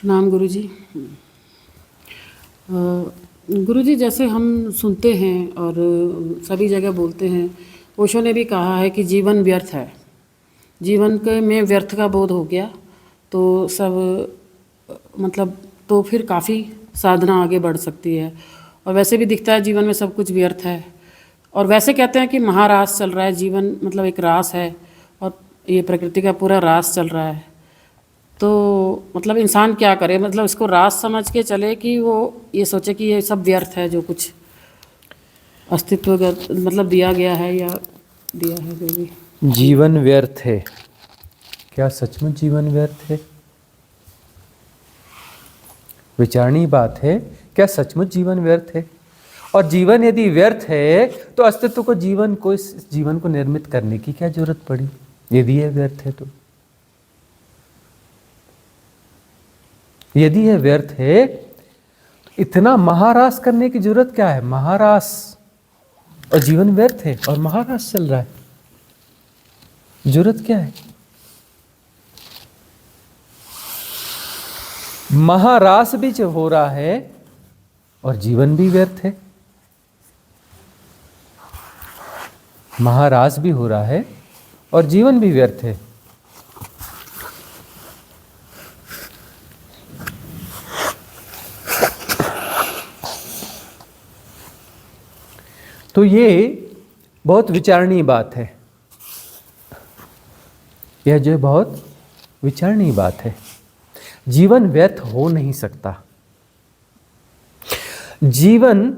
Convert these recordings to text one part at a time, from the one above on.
प्रणाम गुरुजी। गुरुजी, जैसे हम सुनते हैं और सभी जगह बोलते हैं, ओशो ने भी कहा है कि जीवन व्यर्थ है। जीवन के में व्यर्थ का बोध हो गया तो सब मतलब तो फिर काफ़ी साधना आगे बढ़ सकती है। और वैसे भी दिखता है जीवन में सब कुछ व्यर्थ है। और वैसे कहते हैं कि महारास चल रहा है, जीवन मतलब एक रास है और ये प्रकृति का पूरा रास चल रहा है। तो मतलब इंसान क्या करे, मतलब इसको रास समझ के चले कि वो ये सोचे कि ये सब व्यर्थ है, जो कुछ अस्तित्वगत मतलब दिया गया है या दिया है जो भी। जीवन व्यर्थ है। क्या सचमुच जीवन व्यर्थ है? विचारणीय बात है। क्या सचमुच जीवन व्यर्थ है? और जीवन यदि व्यर्थ है तो अस्तित्व को इस जीवन को निर्मित करने की क्या जरूरत पड़ी, यदि यह व्यर्थ है तो? यदि यह व्यर्थ है तो इतना महारास करने की जरूरत क्या है? महारास और जीवन व्यर्थ है और महारास चल रहा है, जरूरत क्या है? महारास भी जो हो रहा है और जीवन भी व्यर्थ है। महारास भी हो रहा है और जीवन भी व्यर्थ है। तो ये बहुत विचारणीय बात है। यह जो बहुत विचारणीय बात है। जीवन व्यर्थ हो नहीं सकता। जीवन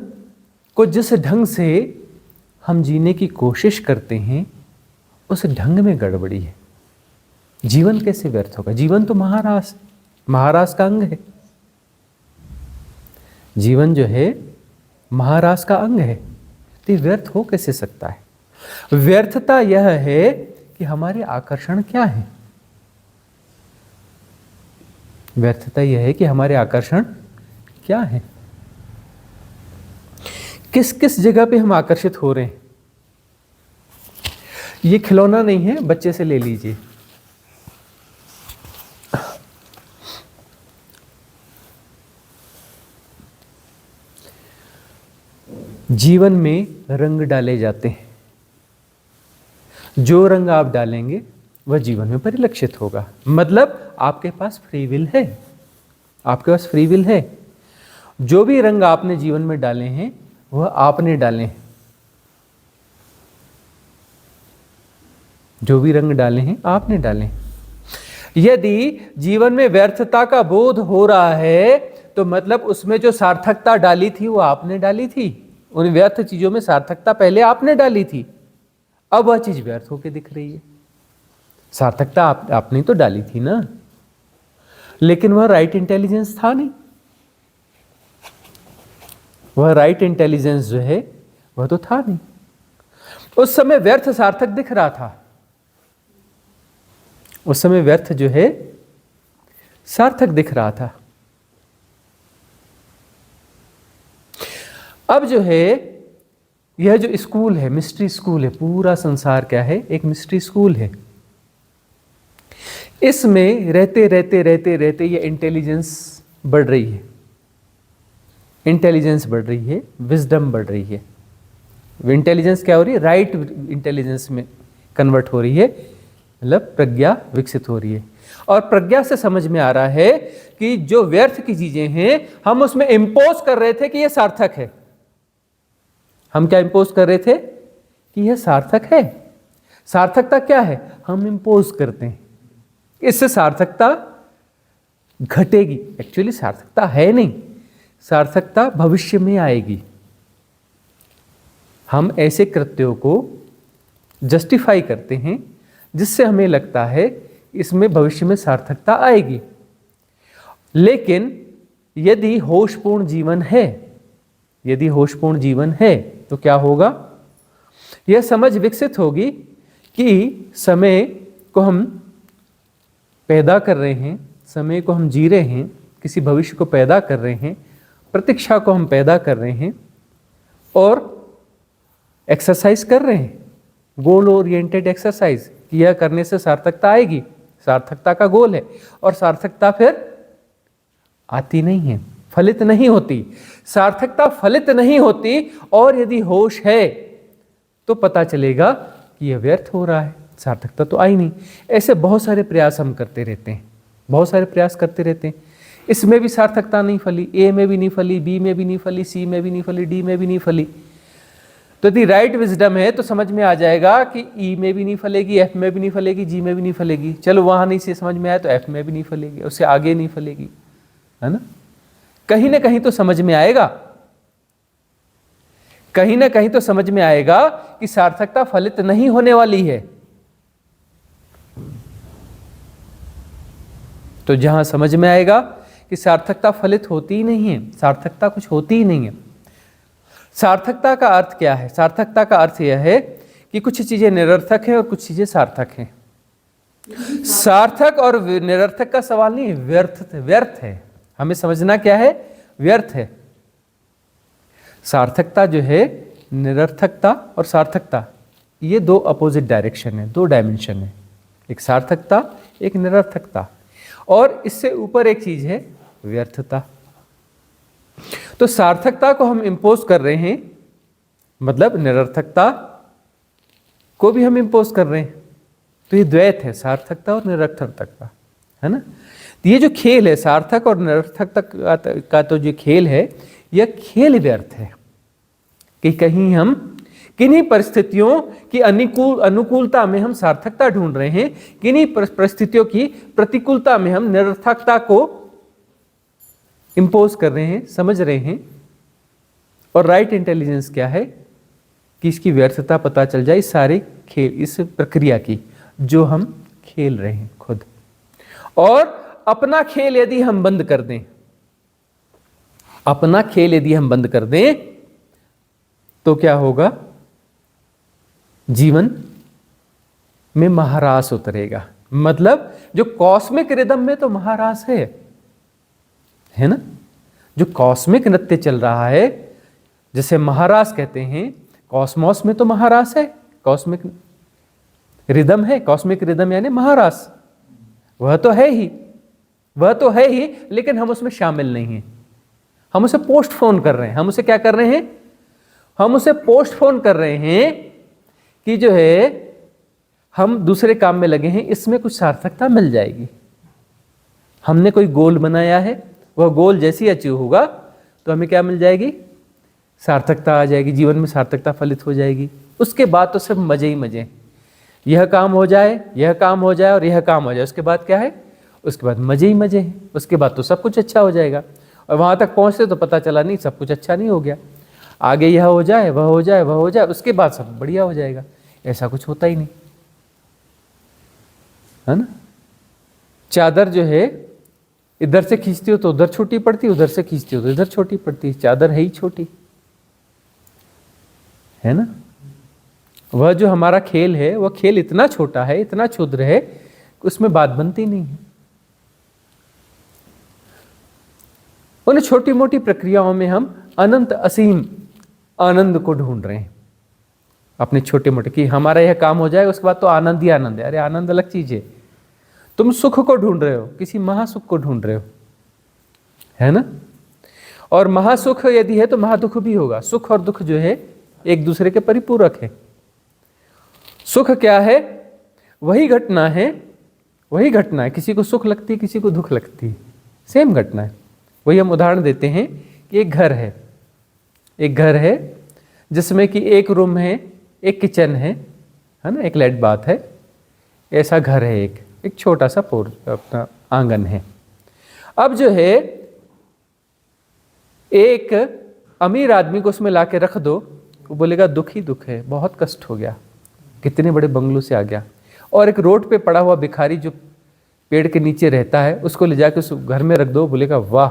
को जिस ढंग से हम जीने की कोशिश करते हैं उस ढंग में गड़बड़ी है। जीवन कैसे व्यर्थ होगा? जीवन तो महारास का अंग है। जीवन जो है महारास का अंग है, तो ये व्यर्थ हो कैसे सकता है? व्यर्थता यह है कि हमारे आकर्षण क्या है। व्यर्थता यह है कि हमारे आकर्षण क्या है, किस किस जगह पे हम आकर्षित हो रहे हैं। ये खिलौना नहीं है, बच्चे से ले लीजिए। जीवन में रंग डाले जाते हैं। जो रंग आप डालेंगे वह जीवन में परिलक्षित होगा। मतलब आपके पास फ्री विल है। आपके पास फ्री विल है। जो भी रंग आपने जीवन में डाले हैं वह आपने डाले हैं। जो भी रंग डाले हैं आपने डाले हैं। यदि जीवन में व्यर्थता का बोध हो रहा है तो मतलब उसमें जो सार्थकता डाली थी वो आपने डाली थी। उन व्यर्थ चीजों में सार्थकता पहले आपने डाली थी, अब वह चीज व्यर्थ होकर दिख रही है। सार्थकता आपने तो डाली थी ना, लेकिन वह राइट इंटेलिजेंस था नहीं। वह राइट इंटेलिजेंस जो है वह तो था नहीं। उस समय व्यर्थ सार्थक दिख रहा था। उस समय व्यर्थ जो है सार्थक दिख रहा था। अब जो है यह जो स्कूल है, मिस्ट्री स्कूल है। पूरा संसार क्या है? एक मिस्ट्री स्कूल है। इसमें रहते रहते रहते रहते ये इंटेलिजेंस बढ़ रही है। इंटेलिजेंस बढ़ रही है, विजडम बढ़ रही है। इंटेलिजेंस क्या हो रही है? राइट इंटेलिजेंस में कन्वर्ट हो रही है। मतलब प्रज्ञा विकसित हो रही है। और प्रज्ञा से समझ में आ रहा है कि जो व्यर्थ की चीजें हैं हम उसमें इंपोज कर रहे थे कि यह सार्थक है। हम क्या इंपोज कर रहे थे? कि यह सार्थक है। सार्थकता क्या है? हम इंपोज करते हैं। इससे सार्थकता घटेगी। एक्चुअली सार्थकता है नहीं, सार्थकता भविष्य में आएगी। हम ऐसे कृत्यों को जस्टिफाई करते हैं जिससे हमें लगता है इसमें भविष्य में सार्थकता आएगी। लेकिन यदि होशपूर्ण जीवन है, यदि होशपूर्ण जीवन है तो क्या होगा? यह समझ विकसित होगी कि समय को हम पैदा कर रहे हैं, समय को हम जी रहे हैं, किसी भविष्य को पैदा कर रहे हैं, प्रतीक्षा को हम पैदा कर रहे हैं और एक्सरसाइज कर रहे हैं। Goal oriented exercise. यह करने से सार्थकता आएगी। सार्थकता का गोल है और सार्थकता फिर आती नहीं है, फलित नहीं होती। सार्थकता फलित नहीं होती, और यदि होश है तो पता चलेगा कि यह व्यर्थ हो रहा है, सार्थकता तो आई नहीं। ऐसे बहुत सारे प्रयास हम करते रहते हैं, बहुत सारे प्रयास करते रहते हैं। इसमें भी सार्थकता नहीं फली, ए में भी नहीं फली, बी में भी नहीं फली, सी में भी नहीं फली, डी में भी नहीं फली। तो यदि राइट विजडम है तो समझ में आ जाएगा कि ई में भी नहीं फलेगी, एफ में भी नहीं फलेगी, जी में भी नहीं फलेगी। चलो वहां नहीं से समझ में आया तो एफ में भी नहीं फलेगी, उससे आगे नहीं फलेगी, है ना। कहीं ना कहीं तो समझ में आएगा, कहीं ना कहीं तो समझ में आएगा कि सार्थकता फलित नहीं होने वाली है। तो जहां समझ में आएगा कि सार्थकता फलित होती ही नहीं है, सार्थकता कुछ होती ही नहीं है। सार्थकता का अर्थ क्या है? सार्थकता का अर्थ यह है कि कुछ चीजें निरर्थक हैं और कुछ चीजें सार्थक हैं। सार्थक और निरर्थक का सवाल नहीं है, व्यर्थ है। हमें समझना क्या है? व्यर्थ है। सार्थकता जो है, निरर्थकता और सार्थकता, ये दो अपोजिट डायरेक्शन है, दो डायमेंशन है। एक सार्थकता, एक निरर्थकता, और इससे ऊपर एक चीज है व्यर्थता। तो सार्थकता को हम इंपोज कर रहे हैं, मतलब निरर्थकता को भी हम इंपोज कर रहे हैं। तो ये द्वैत है, सार्थकता और निरर्थकता, है ना। तो ये जो खेल है सार्थक और निरर्थकता का तो जो खेल है, यह खेल व्यर्थ है कि कहीं हम किन्हीं परिस्थितियों की अनुकूलता में हम सार्थकता ढूंढ रहे हैं, किन्हीं परिस्थितियों की प्रतिकूलता में हम निरर्थकता को इंपोज कर रहे हैं, समझ रहे हैं। और राइट इंटेलिजेंस क्या है कि इसकी व्यर्थता पता चल जाए, इस सारे खेल, इस प्रक्रिया की जो हम खेल रहे हैं खुद। और अपना खेल यदि हम बंद कर दें, अपना खेल यदि हम बंद कर दें तो क्या होगा? जीवन में महारास उतरेगा। मतलब जो कॉस्मिक रिदम में तो महारास है ना। जो कॉस्मिक नृत्य चल रहा है, जैसे महारास कहते हैं, कॉस्मोस में तो महारास है, कॉस्मिक रिदम है। कॉस्मिक रिदम यानी महारास, वह तो है ही, वह तो है ही, लेकिन हम उसमें शामिल नहीं हैं। हम उसे पोस्टपोन कर रहे हैं। हम उसे क्या कर रहे हैं? हम उसे पोस्टपोन कर रहे हैं कि जो है हम दूसरे काम में लगे हैं, इसमें कुछ सार्थकता मिल जाएगी। हमने कोई गोल बनाया है, वह गोल जैसे ही अचीव होगा तो हमें क्या मिल जाएगी? सार्थकता आ जाएगी, जीवन में सार्थकता फलित हो जाएगी। उसके बाद तो सब मजे ही मजे, यह काम हो जाए, यह काम हो जाए और यह काम हो जाए, उसके बाद क्या है? उसके बाद मजे ही मजे हैं। उसके बाद तो सब कुछ अच्छा हो जाएगा। और वहां तक पहुंचते तो पता चला नहीं, सब कुछ अच्छा नहीं हो गया। आगे यह हो जाए, वह हो जाए, वह हो जाए, उसके बाद सब बढ़िया हो जाएगा। ऐसा कुछ होता ही नहीं, है ना। चादर जो है, इधर से खींचती हो तो उधर छोटी पड़ती, उधर से खींचती हो तो इधर छोटी पड़ती। चादर है ही छोटी, है ना। वह जो हमारा खेल है, वह खेल इतना छोटा है, इतना क्षुद्र है कि उसमें बात बनती नहीं है। उन छोटी मोटी प्रक्रियाओं में हम अनंत असीम आनंद को ढूंढ रहे हैं, अपने छोटे मोटे, कि हमारा यह काम हो जाए उसके बाद तो आनंद ही आनंद है। अरे आनंद अलग चीज है। तुम सुख को ढूंढ रहे हो, किसी महासुख को ढूंढ रहे हो, है ना। और महासुख यदि है तो महादुख भी होगा। सुख और दुख जो है एक दूसरे के परिपूरक है। सुख क्या है? वही घटना है, वही घटना है। किसी को सुख लगती है, किसी को दुख लगती है, सेम घटना है। वही हम उदाहरण देते हैं कि एक घर है, एक घर है जिसमें कि एक रूम है, एक किचन है ना, एक लेट बाथ है। ऐसा घर है, एक छोटा सा अपना आंगन है। अब जो है एक अमीर आदमी को उसमें लाके रख दो, वो बोलेगा दुख ही दुख है, बहुत कष्ट हो गया, कितने बड़े बंगलों से आ गया। और एक रोड पे पड़ा हुआ भिखारी जो पेड़ के नीचे रहता है, उसको ले जाके उस घर में रख दो, बोलेगा वाह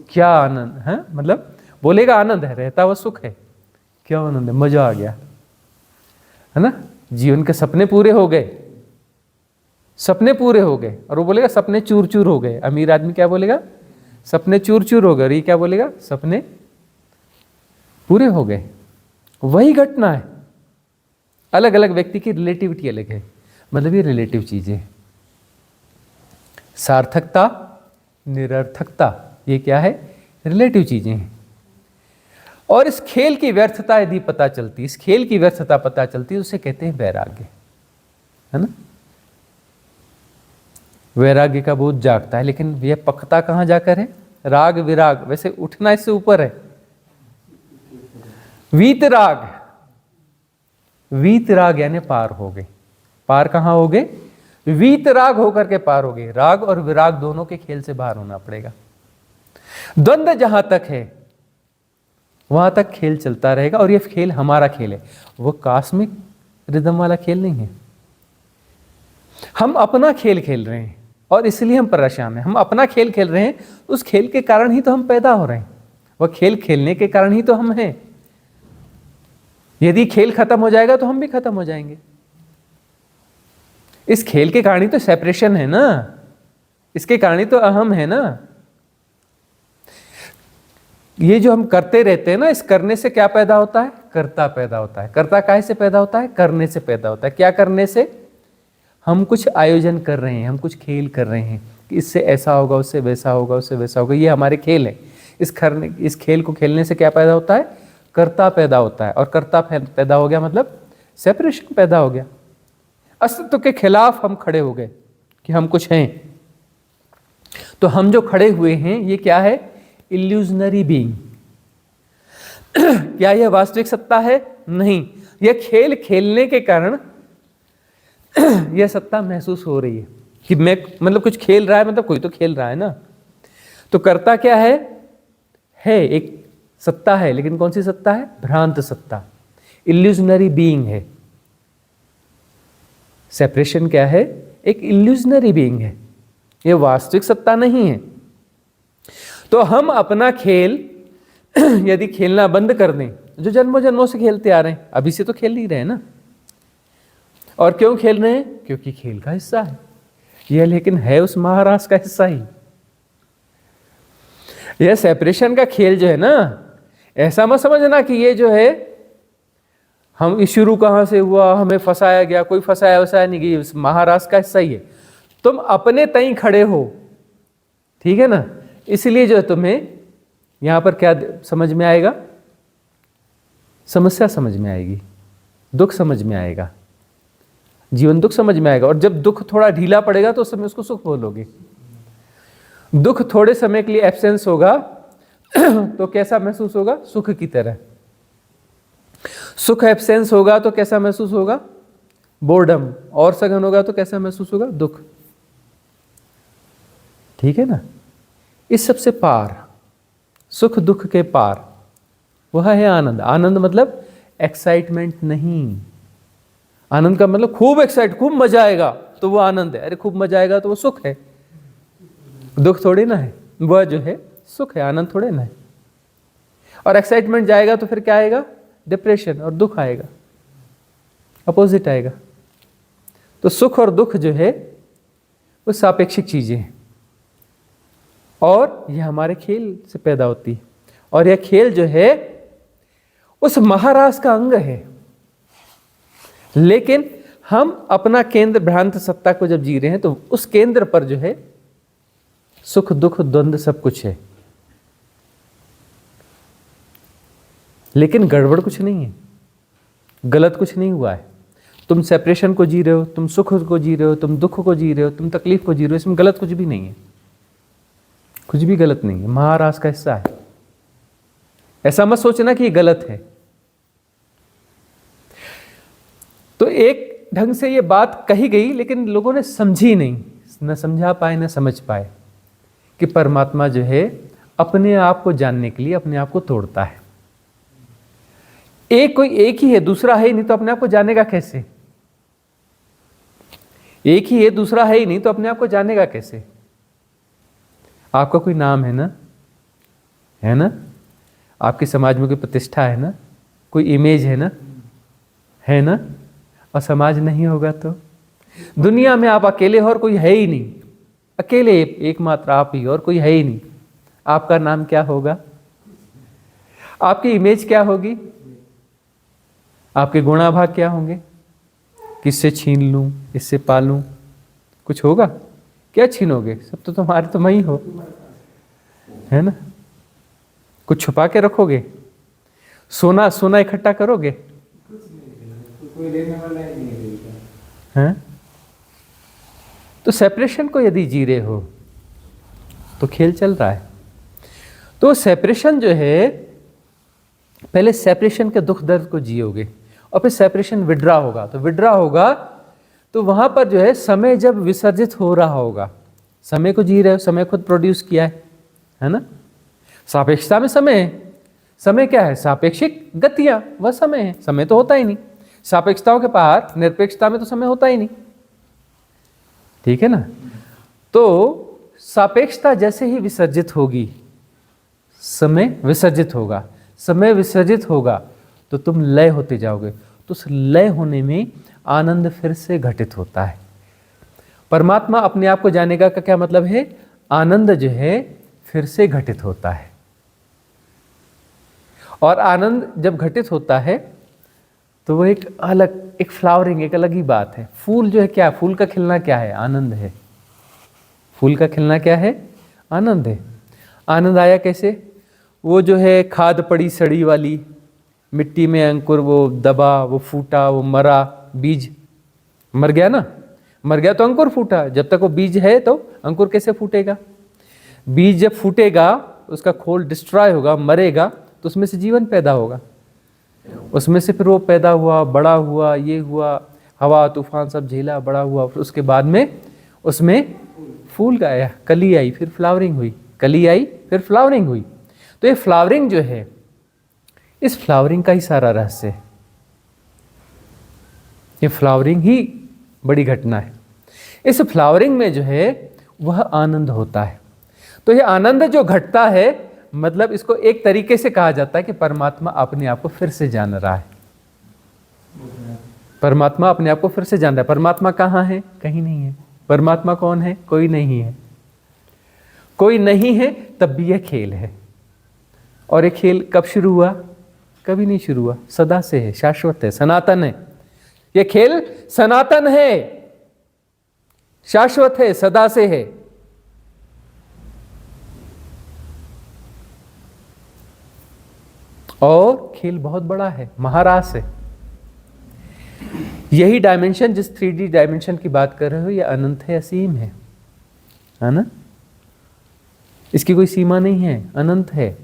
क्या आनंद है, मतलब बोलेगा आनंद है, रहता हुआ सुख है, क्या आनंद है, मजा आ गया, है ना। जीवन के सपने पूरे हो गए, सपने पूरे हो गए। और वो बोलेगा सपने चूर चूर हो गए। अमीर आदमी क्या बोलेगा? सपने चूर चूर हो गए। और ये क्या बोलेगा? सपने पूरे हो गए। वही घटना है, अलग अलग व्यक्ति की रिलेटिविटी अलग है। मतलब ये रिलेटिव चीजें, सार्थकता, निरर्थकता, ये क्या है? रिलेटिव चीजें हैं। और इस खेल की व्यर्थता यदि पता चलती, इस खेल की व्यर्थता पता चलती, उसे कहते हैं वैराग्य, है ना। वैराग्य का बोध जागता है, लेकिन यह पकता कहां जाकर है? राग विराग, वैसे उठना इससे ऊपर है। वीतराग, वीतराग यानी पार हो गए। पार कहां हो गए? वीतराग होकर के पार हो गए। राग और विराग दोनों के खेल से बाहर होना पड़ेगा। द्वंद्व जहां तक है वहां तक खेल चलता रहेगा, और यह खेल हमारा खेल है, वो कॉस्मिक रिदम वाला खेल नहीं है। हम अपना खेल खेल रहे हैं और इसलिए हम परेशान हैं। हम अपना खेल खेल रहे हैं, उस खेल के कारण ही तो हम पैदा हो रहे हैं, वह खेल खेलने के कारण ही तो हम हैं। यदि खेल खत्म हो जाएगा तो हम भी खत्म हो जाएंगे। इस खेल के कारण ही तो सेपरेशन है ना, इसके कारण ही तो अहम है ना। ये जो हम करते रहते हैं ना, इस करने से क्या पैदा होता है? कर्ता पैदा होता है। कर्ता काहे से पैदा होता है? करने से पैदा होता है। क्या करने से? हम कुछ आयोजन कर रहे हैं, हम कुछ खेल कर रहे हैं कि इससे ऐसा होगा, उससे वैसा होगा, उससे वैसा होगा। ये हमारे खेल है। इस खेल को खेलने से क्या पैदा होता है? कर्ता पैदा होता है। और कर्ता पैदा हो गया मतलब सेपरेशन पैदा हो गया। अस्तित्व के खिलाफ हम खड़े हो गए कि हम कुछ हैं। तो हम जो खड़े हुए हैं ये क्या है? Illusionary being. क्या यह वास्तविक सत्ता है? नहीं। यह खेल खेलने के कारण यह सत्ता महसूस हो रही है कि मैं, मतलब कुछ खेल रहा है, मतलब कोई तो खेल रहा है ना। तो कर्ता क्या है? एक सत्ता है, लेकिन कौन सी सत्ता है? भ्रांत सत्ता, इल्यूजनरी बीइंग है। सेपरेशन क्या है? एक इल्यूजनरी बीइंग है, यह वास्तविक सत्ता नहीं है। तो हम अपना खेल यदि खेलना बंद कर दें, जो जन्मों जन्मों से खेलते आ रहे हैं, अभी से तो खेल नहीं रहे ना। और क्यों खेल रहे हैं? क्योंकि खेल का हिस्सा है यह, लेकिन है उस महाराज का हिस्सा ही। यह सेपरेशन का खेल जो है ना, ऐसा मत समझना कि ये जो है हम शुरू कहां से हुआ, हमें फंसाया गया, कोई फंसाया वसाया नहीं गया, उस महाराज का हिस्सा ही है। तुम अपने तई खड़े हो, ठीक है ना। इसलिए जो है तुम्हें यहां पर क्या समझ में आएगा? समस्या समझ में आएगी, दुख समझ में आएगा, जीवन दुख समझ में आएगा। और जब दुख थोड़ा ढीला पड़ेगा तो उस समय उसको सुख बोलोगे। दुख थोड़े समय के लिए एब्सेंस होगा तो कैसा महसूस होगा? सुख की तरह। सुख एब्सेंस होगा तो कैसा महसूस होगा? बोर्डम। और सघन होगा तो कैसा महसूस होगा? दुख। ठीक है ना। इस सबसे पार, सुख दुख के पार, वह है आनंद। आनंद मतलब एक्साइटमेंट नहीं। आनंद का मतलब खूब एक्साइट, खूब मजा आएगा तो वो आनंद है। अरे खूब मजा आएगा तो वो सुख है, दुख थोड़ी ना है। वह जो है सुख है, आनंद थोड़े ना है। और एक्साइटमेंट जाएगा तो फिर क्या आएगा? डिप्रेशन। और दुख आएगा, अपोजिट आएगा। तो सुख और दुख जो है वो सापेक्षिक चीजें हैं, और यह हमारे खेल से पैदा होती है। और यह खेल जो है उस महाराज का अंग है, लेकिन हम अपना केंद्र भ्रांत सत्ता को जब जी रहे हैं तो उस केंद्र पर जो है सुख दुख द्वंद्व सब कुछ है, लेकिन गड़बड़ कुछ नहीं है, गलत कुछ नहीं हुआ है। तुम सेपरेशन को जी रहे हो, तुम सुख को जी रहे हो, तुम दुख को जी रहे हो, तुम तकलीफ को जी रहे हो, इसमें गलत कुछ भी नहीं है, कुछ भी गलत नहीं है। महाराज का हिस्सा है। ऐसा मत सोचना कि ये गलत है। तो एक ढंग से ये बात कही गई, लेकिन लोगों ने समझी नहीं, न समझा पाए न समझ पाए कि परमात्मा जो है अपने आप को जानने के लिए अपने आप को तोड़ता है। कोई एक ही है, दूसरा है ही नहीं, तो अपने आप को जानेगा कैसे? एक ही है, दूसरा है ही नहीं, तो अपने आप को जानेगा कैसे? आपका कोई नाम है ना, है ना, आपके समाज में कोई प्रतिष्ठा है ना, कोई इमेज है ना, है ना। और समाज नहीं होगा तो दुनिया में आप अकेले हो और कोई है ही नहीं, अकेले एकमात्र आप ही, और कोई है ही नहीं। आपका नाम क्या होगा? आपकी इमेज क्या होगी? आपके गुणाभाग क्या होंगे? किससे छीन लूं, इससे पालूं, कुछ होगा? क्या छीनोगे? सब तो तुम्हारे तुम ही हो। है ना? कुछ छुपा के रखोगे? सोना सोना इकट्ठा करोगे? कोई लेने वाला ही नहीं रहेगा। हैं? तो सेपरेशन को यदि जी रहे हो तो खेल चल रहा है। तो सेपरेशन जो है, पहले सेपरेशन के दुख दर्द को जियोगे और फिर सेपरेशन विड्रा होगा। तो विड्रा होगा तो वहां पर जो है समय जब विसर्जित हो रहा होगा, समय को जी रहे हो, समय खुद प्रोड्यूस किया है ना? सापेक्षता में समय है। समय क्या है? सापेक्षिक गतियां, वह समय है। समय तो होता ही नहीं। सापेक्षताओं के बाहर निरपेक्षता में तो समय होता ही नहीं, ठीक है ना? तो सापेक्षता जैसे ही विसर्जित होगी, समय विसर्जित होगा। समय विसर्जित होगा तो तुम लय होते जाओगे। तो उस लय होने में आनंद फिर से घटित होता है। परमात्मा अपने आप को जानेगा का क्या मतलब है? आनंद जो है फिर से घटित होता है। और आनंद जब घटित होता है तो वो एक अलग, एक फ्लावरिंग, एक अलग ही बात है। फूल जो है क्या? फूल का खिलना क्या है? आनंद है। फूल का खिलना क्या है? आनंद है। आनंद आया कैसे? वो जो है खाद पड़ी सड़ी वाली मिट्टी में अंकुर, वो दबा, वो फूटा, वो मरा, बीज मर गया ना? मर गया तो अंकुर फूटा। जब तक वो बीज है तो अंकुर कैसे फूटेगा? बीज जब फूटेगा, उसका खोल डिस्ट्रॉय होगा, मरेगा, तो उसमें से जीवन पैदा होगा। उसमें से फिर वो पैदा हुआ, बड़ा हुआ, ये हुआ, हवा तूफान सब झेला, बड़ा हुआ। फिर उसके बाद में उसमें फूल आया, कली आई, फिर फ्लावरिंग हुई, कली आई, फिर फ्लावरिंग हुई। तो ये फ्लावरिंग जो है, इस फ्लावरिंग का ही सारा रहस्य है। ये फ्लावरिंग ही बड़ी घटना है। इस फ्लावरिंग में जो है वह आनंद होता है। तो ये आनंद जो घटता है, मतलब इसको एक तरीके से कहा जाता है कि परमात्मा अपने आप को फिर से जान रहा है। परमात्मा अपने आप को फिर से जान रहा है। परमात्मा कहाँ है? कहीं नहीं है। परमात्मा कौन है? कोई नहीं है। कोई नहीं है, तब भी यह खेल है। और ये खेल कब शुरू हुआ? कभी नहीं शुरू हुआ, सदा से है, शाश्वत है, सनातन है। ये खेल सनातन है, शाश्वत है, सदा से है। और खेल बहुत बड़ा है, महारास है। यही डायमेंशन, जिस 3D डायमेंशन की बात कर रहे हो, यह अनंत है, असीम है ना? इसकी कोई सीमा नहीं है, अनंत है।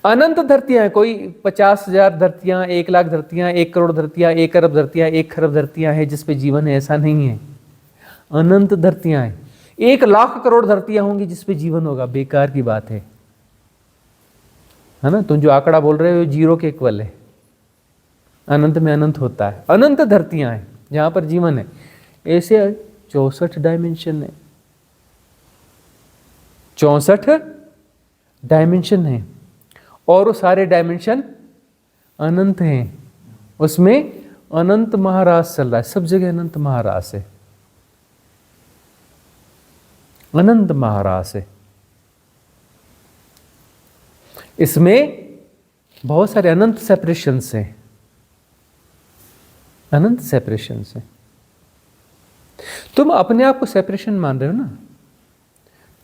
अनंत धरतियां, कोई 50,000 धरतियां, 1,00,000 धरतियां, 1 करोड़ धरतियां, 1 अरब धरतियां, 1 खरब धरतियां हैं जिसपे जीवन है, ऐसा नहीं है। अनंत धरतियां हैं। 1,00,000 करोड़ धरतियां होंगी जिसपे जीवन होगा, बेकार की बात है ना? तुम जो आंकड़ा बोल रहे हो, 0 के इक्वल है। अनंत में अनंत होता है। अनंत धरतियां हैं जहां पर जीवन है। ऐसे 64 डायमेंशन है, 64 डायमेंशन है। और वो सारे डायमेंशन अनंत हैं। उसमें अनंत महारास चल रहा है, सब जगह अनंत महारास है, अनंत महारास है। इसमें बहुत सारे अनंत सेपरेशंस हैं, अनंत सेपरेशंस हैं। तुम अपने आप को सेपरेशन मान रहे हो ना?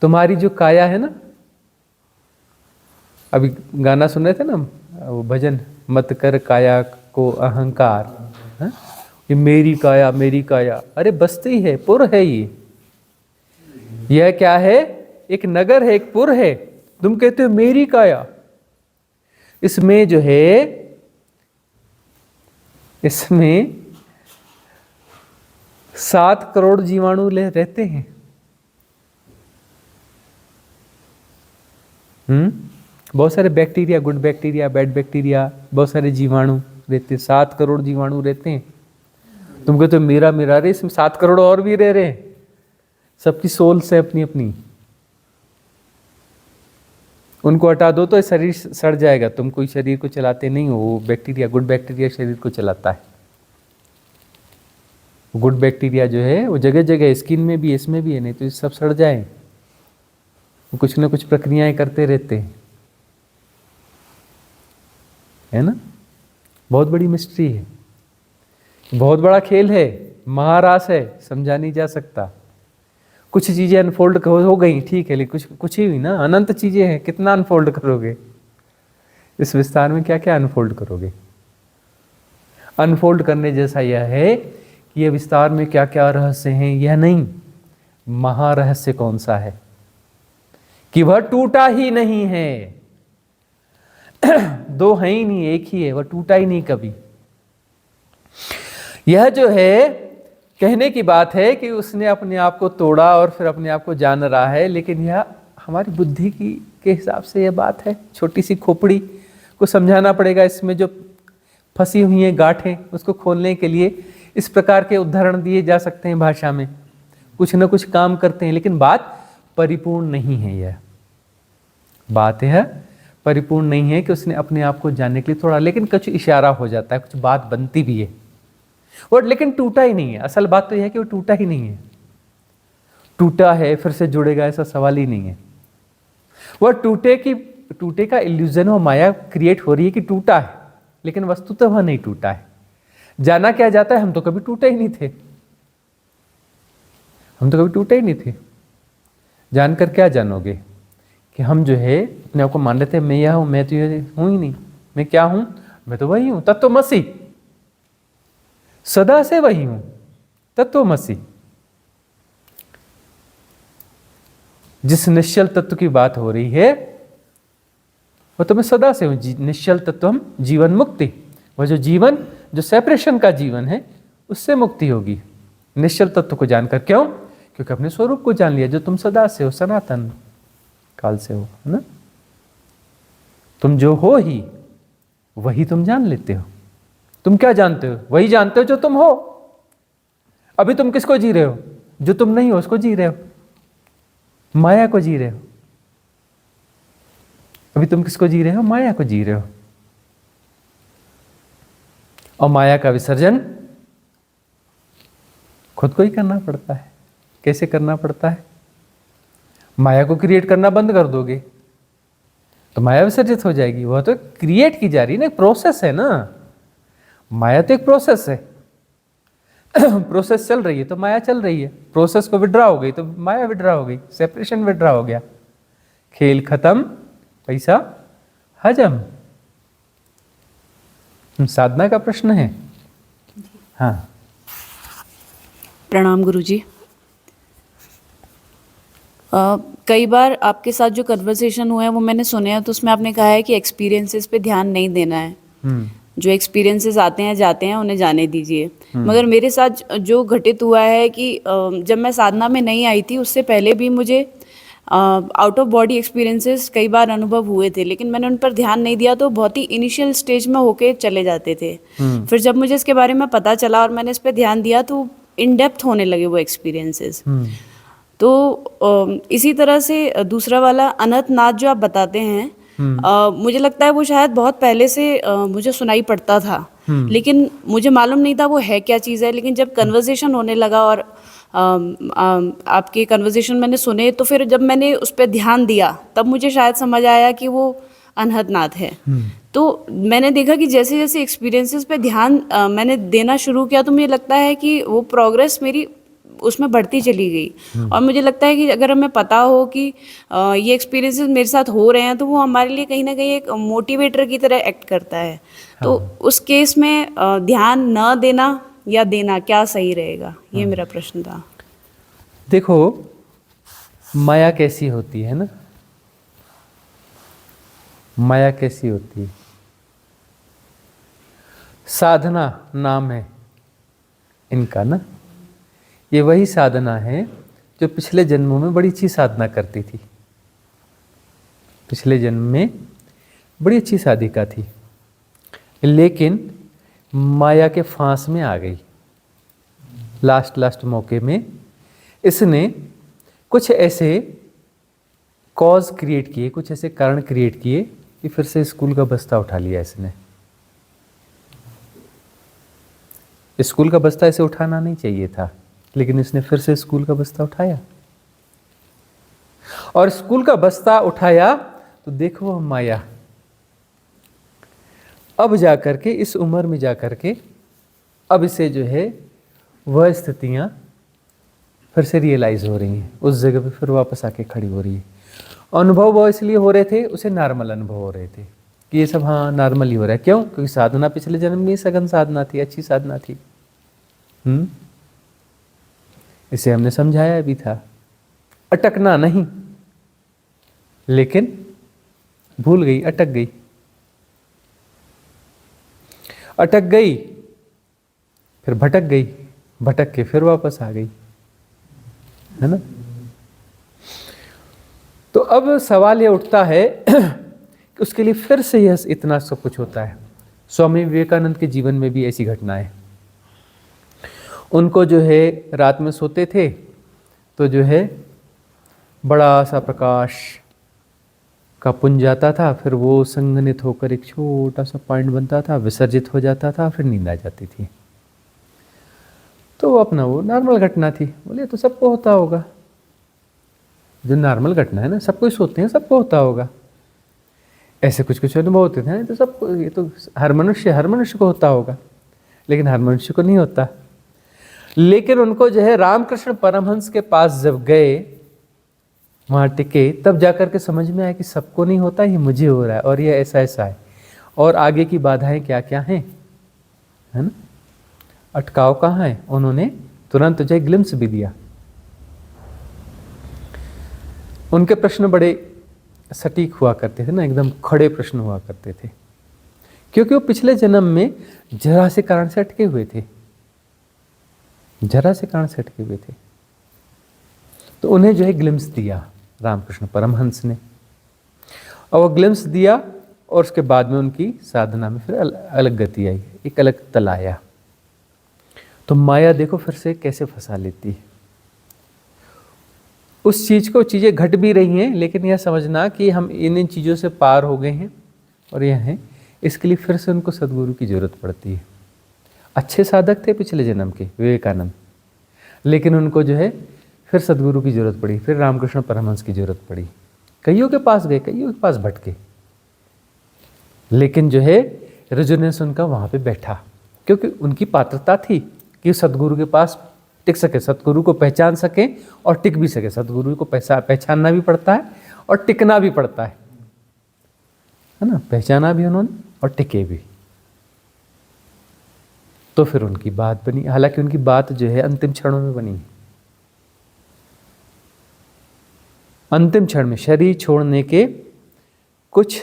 तुम्हारी जो काया है ना, अभी गाना सुन रहे थे ना, वो भजन, मत कर काया को अहंकार, है? ये मेरी काया, मेरी काया। अरे बस्ती है, पुर है ये। यह क्या है? एक नगर है, एक पुर है। तुम कहते हो मेरी काया। इसमें जो है, इसमें 7 करोड़ जीवाणु रहते हैं। बहुत सारे bacteria, good bacteria, bad bacteria, बहुत सारे जीवाणु रहते हैं। 7 करोड़ जीवाणु रहते हैं। तुम कहते हो मेरा मेरा, रे इसमें 7 करोड़ और भी रह रहे हैं। सबकी सोल्स है अपनी अपनी। उनको हटा दो तो शरीर सड़ जाएगा। तुम कोई शरीर को चलाते नहीं हो, वो बैक्टीरिया, गुड बैक्टीरिया शरीर को चलाता है। गुड बैक्टीरिया जो है वो जगह जगह, स्किन में भी, इसमें भी है, नहीं तो ये सब सड़ जाए। कुछ ना कुछ प्रक्रियाएं करते रहते हैं, है ना? बहुत बड़ी मिस्ट्री है, बहुत बड़ा खेल है, महारास है, समझा नहीं जा सकता। कुछ चीजें अनफोल्ड हो गई, ठीक है, लेकिन कुछ ही हुई ना, अनंत चीजें हैं, कितना अनफोल्ड करोगे? इस विस्तार में क्या क्या अनफोल्ड करोगे? अनफोल्ड करने जैसा यह है कि यह विस्तार में क्या क्या रहस्य हैं, यह नहीं, महारहस्य कौन सा है कि वह टूटा ही नहीं है। दो है ही नहीं, एक ही है, वह टूटा ही नहीं कभी। यह जो है कहने की बात है कि उसने अपने आप को तोड़ा और फिर अपने आप को जान रहा है, लेकिन यह हमारी बुद्धि की के हिसाब से यह बात है। छोटी सी खोपड़ी को समझाना पड़ेगा, इसमें जो फंसी हुई हैं गांठें उसको खोलने के लिए इस प्रकार के उदाहरण दिए जा सकते हैं भाषा में, कुछ न कुछ काम करते हैं, लेकिन बात परिपूर्ण नहीं है। यह बात यह परिपूर्ण नहीं है कि उसने अपने आप को जानने के लिए थोड़ा, लेकिन कुछ इशारा हो जाता है, कुछ बात बनती भी है, और लेकिन टूटा ही नहीं है। असल बात तो यह है कि वो टूटा ही नहीं है। टूटा है फिर से जुड़ेगा ऐसा सवाल ही नहीं है। वह टूटे का इल्यूजन हो, माया क्रिएट हो रही है कि टूटा है, लेकिन वस्तुतः वह नहीं टूटा है। जाना क्या जाता है, हम तो कभी टूटे ही नहीं थे, हम तो कभी टूटे ही नहीं थे। जानकर क्या जानोगे कि हम जो है अपने आप को मान लेते हैं मैं यह हूं, मैं तो ये हूं ही नहीं, मैं क्या हूं, मैं तो वही हूं, तत्वमसि, सदा से वही हूं, तत्वमसि। जिस निश्चल तत्व की बात हो रही है वह तो मैं सदा से हूं, निश्चल तत्व हम जीवन मुक्ति, वह जो जीवन जो सेपरेशन का जीवन है उससे मुक्ति होगी निश्चल तत्व को जानकर। क्यों? क्योंकि अपने स्वरूप को जान लिया, जो तुम सदा से हो, सनातन काल से हो, है ना। तुम जो हो ही वही तुम जान लेते हो। तुम क्या जानते हो? वही जानते हो जो तुम हो। अभी तुम किसको जी रहे हो? जो तुम नहीं हो उसको जी रहे हो, माया को जी रहे हो। अभी तुम किसको जी रहे हो? माया को जी रहे हो। और माया का विसर्जन खुद को ही करना पड़ता है। कैसे करना पड़ता है? माया को क्रिएट करना बंद कर दोगे तो माया विसर्जित हो जाएगी। वह तो क्रिएट की जा रही है ना, प्रोसेस है ना। माया तो एक प्रोसेस है। प्रोसेस चल रही है तो माया चल रही है। प्रोसेस को विड्रा हो गई तो माया विड्रा हो गई, सेपरेशन विड्रा हो गया, खेल खत्म, पैसा हजम। साधना का प्रश्न है। हाँ, प्रणाम गुरुजी। कई बार आपके साथ जो कन्वर्सेशन हुआ है वो मैंने सुने हैं, तो उसमें आपने कहा है कि एक्सपीरियंसेस पे ध्यान नहीं देना है। जो एक्सपीरियंसेस आते हैं जाते हैं उन्हें जाने दीजिए। मगर मेरे साथ जो घटित हुआ है कि जब मैं साधना में नहीं आई थी उससे पहले भी मुझे आउट ऑफ बॉडी एक्सपीरियंसेस कई बार अनुभव हुए थे, लेकिन मैंने उन पर ध्यान नहीं दिया, तो बहुत ही इनिशियल स्टेज में होके चले जाते थे। फिर जब मुझे इसके बारे में पता चला और मैंने इस पर ध्यान दिया तो इन डेप्थ होने लगे वो एक्सपीरियंसेस। तो इसी तरह से दूसरा वाला अनंत नाथ जो आप बताते हैं, मुझे लगता है वो शायद बहुत पहले से मुझे सुनाई पड़ता था, लेकिन मुझे मालूम नहीं था वो है क्या चीज़ है। लेकिन जब कन्वर्सेशन होने लगा और आपके कन्वर्सेशन मैंने सुने, तो फिर जब मैंने उस पर ध्यान दिया तब मुझे शायद समझ आया कि वो अनहद नाथ है। तो मैंने देखा कि जैसे जैसे एक्सपीरियंसेस पे ध्यान मैंने देना शुरू किया तो मुझे लगता है कि वो प्रोग्रेस मेरी उसमें बढ़ती चली गई। और मुझे लगता है कि अगर हमें पता हो कि ये एक्सपीरियंसेस मेरे साथ हो रहे हैं तो वो हमारे लिए कहीं ना कहीं एक मोटिवेटर की तरह एक्ट करता है। तो उस केस में ध्यान न देना या देना क्या सही रहेगा, ये मेरा प्रश्न था। देखो माया कैसी होती है ना, माया कैसी होती है। साधना नाम है इनका ना, ये वही साधना है जो पिछले जन्मों में बड़ी अच्छी साधना करती थी। पिछले जन्म में बड़ी अच्छी साधिका थी, लेकिन माया के फांस में आ गई। लास्ट मौके में इसने कुछ ऐसे कॉज क्रिएट किए, कुछ ऐसे कारण क्रिएट किए कि फिर से स्कूल का बस्ता उठा लिया इसने। स्कूल का बस्ता इसे उठाना नहीं चाहिए था, लेकिन इसने फिर से स्कूल का बस्ता उठाया। और स्कूल का बस्ता उठाया तो देखो माया अब जाकर के इस उम्र में जाकर के अब इसे जो है वह स्थितियां फिर से रियलाइज हो रही हैं, उस जगह पे फिर वापस आके खड़ी हो रही है। अनुभव वो इसलिए हो रहे थे, उसे नॉर्मल अनुभव हो रहे थे कि ये सब हाँ नॉर्मल ही हो रहा है। क्यों? क्योंकि साधना पिछले जन्म में सघन साधना थी, अच्छी साधना थी। इसे हमने समझाया भी था, अटकना नहीं। लेकिन भूल गई, अटक गई, अटक गई, फिर भटक गई, भटक के फिर वापस आ गई, है ना। तो अब सवाल ये उठता है कि उसके लिए फिर से यह इतना सब कुछ होता है। स्वामी विवेकानंद के जीवन में भी ऐसी घटनाएं, उनको जो है रात में सोते थे तो जो है बड़ा सा प्रकाश का पुंज आता था, फिर वो संघनित होकर एक छोटा सा पॉइंट बनता था, विसर्जित हो जाता था, फिर नींद आ जाती थी। तो वो अपना वो नॉर्मल घटना थी। बोले तो सबको होता होगा, जो नॉर्मल घटना है ना, सब कोई सोते हैं, सबको होता होगा। ऐसे कुछ कुछ अनुभव होते थे तो सबको, ये तो हर मनुष्य को होता होगा, लेकिन हर मनुष्य को नहीं होता। लेकिन उनको जो है रामकृष्ण परमहंस के पास जब गए, वहां टिके, तब जाकर के समझ में आया कि सबको नहीं होता, ये मुझे हो रहा है, और ये ऐसा ऐसा है, और आगे की बाधाएं क्या क्या हैं, है ना, अटकाव कहाँ है। उन्होंने तुरंत जो है ग्लिम्स भी दिया। उनके प्रश्न बड़े सटीक हुआ करते थे ना, एकदम खड़े प्रश्न हुआ करते थे, क्योंकि वो पिछले जन्म में जरा से कारण से अटके हुए थे, जरा से कारण से अटके हुए थे। तो उन्हें जो है ग्लिम्स दिया रामकृष्ण परमहंस ने, और वो ग्लिम्स दिया, और उसके बाद में उनकी साधना में फिर अलग गति आई, एक अलग तल आया। तो माया देखो फिर से कैसे फंसा लेती है। उस चीज को, चीजें घट भी रही हैं, लेकिन यह समझना कि हम इन चीजों से पार हो गए हैं और यह है, इसके लिए फिर से उनको सद्गुरु की जरूरत पड़ती है। अच्छे साधक थे पिछले जन्म के विवेकानंद, लेकिन उनको जो है फिर सद्गुरु की जरूरत पड़ी, फिर रामकृष्ण परमहंस की जरूरत पड़ी। कईयों के पास गए, कईयों के पास भटके, लेकिन जो है रेजोनेंस उनका वहां पे बैठा, क्योंकि उनकी पात्रता थी कि सद्गुरु के पास टिक सके, सतगुरु को पहचान सके और टिक भी सके। सतगुरु को पहचानना भी पड़ता है और टिकना भी पड़ता है ना। पहचाना भी उन्होंने और टिके भी। तो फिर उनकी बात बनी, हालांकि उनकी बात जो है अंतिम क्षणों में बनी। अंतिम क्षण में, शरीर छोड़ने के कुछ